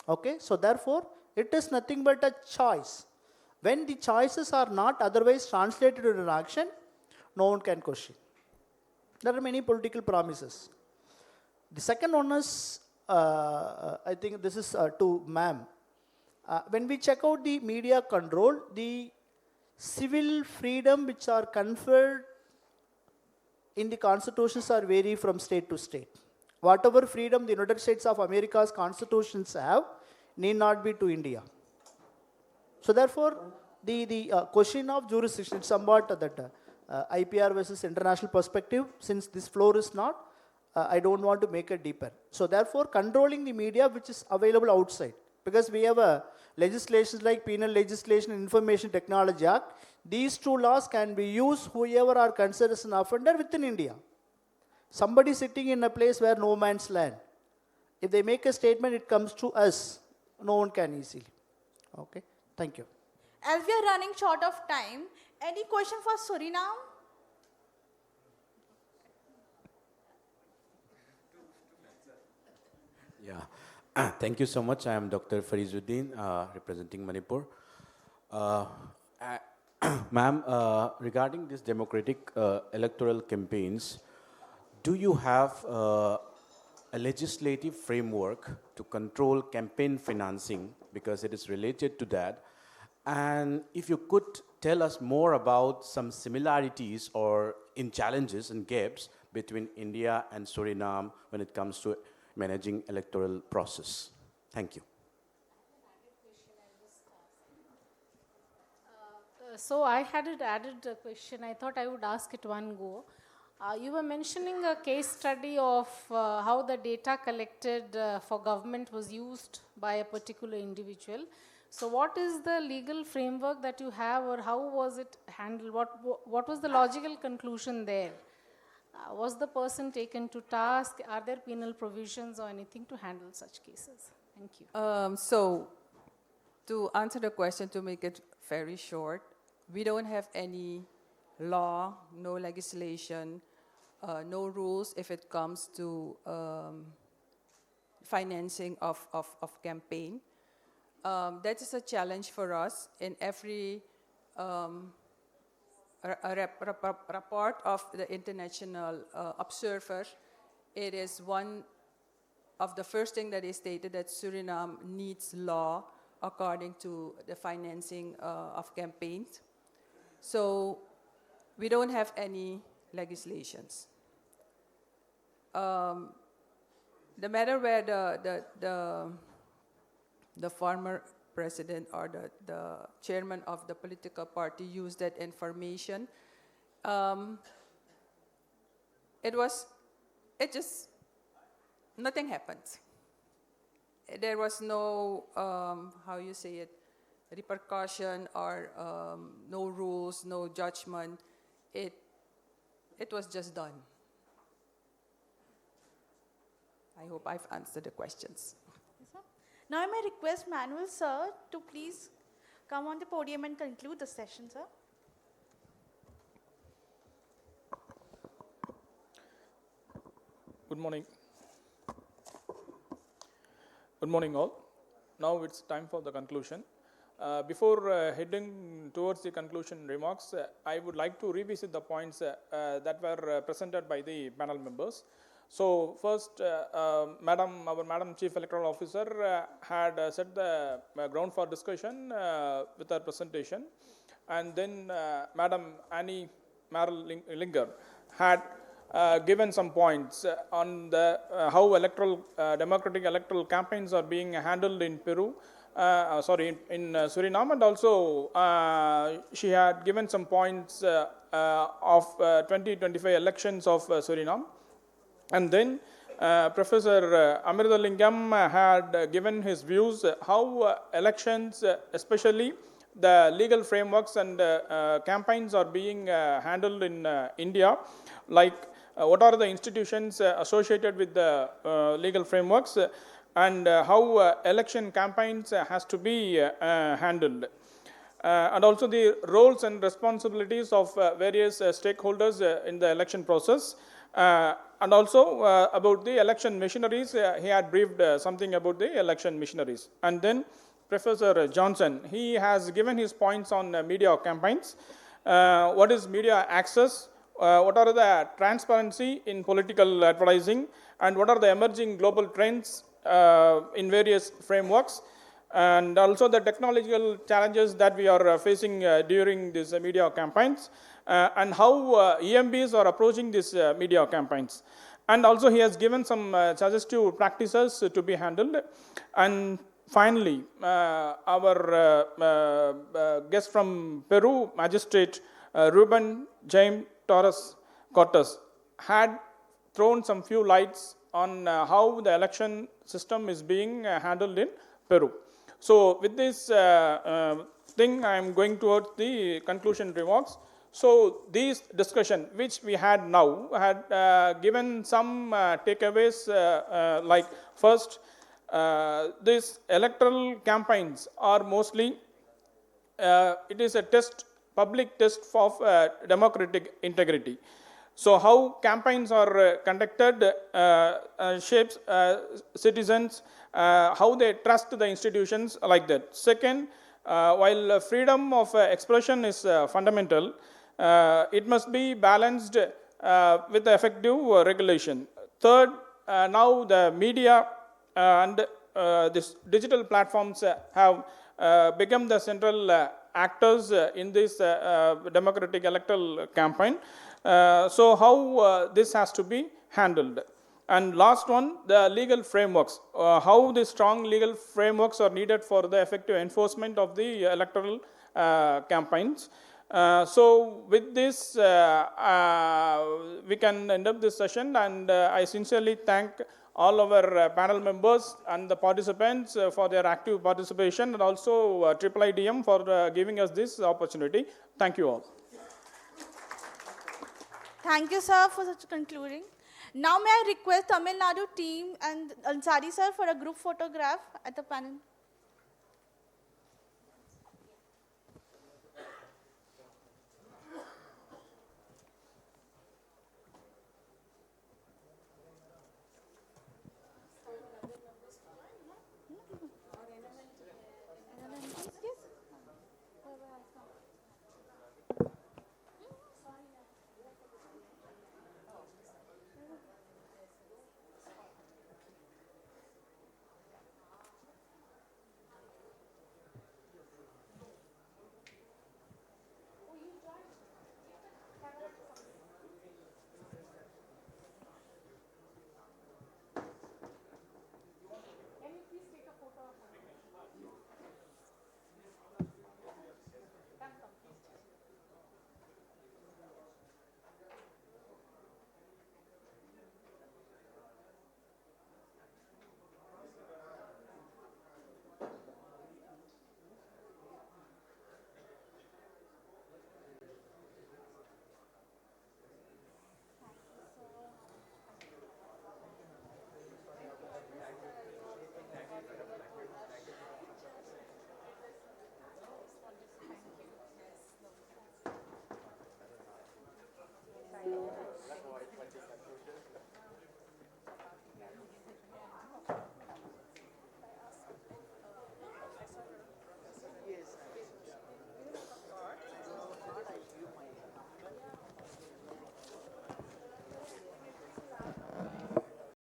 Okay, so therefore, it is nothing but a choice. When the choices are not otherwise translated into an action, no one can question. There are many political promises. The second one is, I think this is to ma'am. When we check out the media control, the civil freedom which are conferred in the constitutions are vary from state to state. Whatever freedom the United States of America's constitutions have need not be to India. So therefore, the question of jurisdiction is somewhat that IPR versus international perspective, since this floor is not, I don't want to make it deeper. So therefore, controlling the media which is available outside, because we have a legislations like Penal Legislation and Information Technology Act, these two laws can be used whoever are considered as an offender within India. Somebody sitting in a place where no man's land, if they make a statement, it comes to us. No one can easily. Okay, thank you. As we are running short of time, any question for Suriname? Yeah, thank you so much. I am Dr. Farizuddin, representing Manipur. Ma'am, regarding these democratic electoral campaigns, do you have a legislative framework to control campaign financing, because it is related to that? And if you could tell us more about some similarities or in challenges and gaps between India and Suriname when it comes to managing electoral process. Thank you. So I had it added a question. I thought I would ask it one go. You were mentioning a case study of how the data collected for government was used by a particular individual. So what is the legal framework that you have, or how was it handled? What was the logical conclusion there? Was the person taken to task? Are there penal provisions or anything to handle such cases? Thank you. So, to answer the question, to make it very short, we don't have any law, no legislation, no rules if it comes to financing of campaign. That is a challenge for us in every report of the international observer. It is one of the first thing that is stated that Suriname needs law according to the financing of campaigns. So we don't have any legislations. The matter where the former president or the chairman of the political party used that information, nothing happened. There was no, how you say it, repercussion or no rules, no judgment. It was just done. I hope I've answered the questions. Now I may request Manuel sir to please come on the podium and conclude the session, sir. Good morning. Good morning all. Now it's time for the conclusion. Before heading towards the conclusion remarks, I would like to revisit the points that were presented by the panel members. So first, our Madam Chief Electoral Officer had set the ground for discussion with her presentation, and then Madam Annie Marlinger had given some points on the how democratic electoral campaigns are being handled in Peru. In Suriname, and also she had given some points of 2025 elections of Suriname. And then Professor Amrithalingam had given his views how elections, especially the legal frameworks and campaigns are being handled in India, like what are the institutions associated with the legal frameworks, and how election campaigns has to be handled. And also the roles and responsibilities of various stakeholders in the election process. And also about the election missionaries, he had briefed something about the election missionaries. And then Professor Johnson, he has given his points on media campaigns. What is media access? What are the transparency in political advertising? And what are the emerging global trends in various frameworks? And also the technological challenges that we are facing during these media campaigns, and how EMBs are approaching these media campaigns. And also he has given some suggestive practices to be handled. And finally, our guest from Peru, Magistrate Ruben Jaime Torres Cortes, had thrown some few lights on how the election system is being handled in Peru. So with this thing, I am going towards the conclusion remarks. So this discussion which we had now had given some takeaways, like first, these electoral campaigns are mostly, it is a test, public test of democratic integrity. So how campaigns are conducted shapes citizens, how they trust the institutions, like that. Second, while freedom of expression is fundamental, it must be balanced with effective regulation. Third, now the media and these digital platforms have become the central actors in this democratic electoral campaign. So how this has to be handled. And last one, the legal frameworks. How the strong legal frameworks are needed for the effective enforcement of the electoral campaigns. So with this, we can end up this session, and I sincerely thank all our panel members and the participants for their active participation, and also IIIDEM for giving us this opportunity. Thank you all. Thank you, sir, for such concluding. Now may I request Tamil Nadu team and Ansari sir for a group photograph at the panel.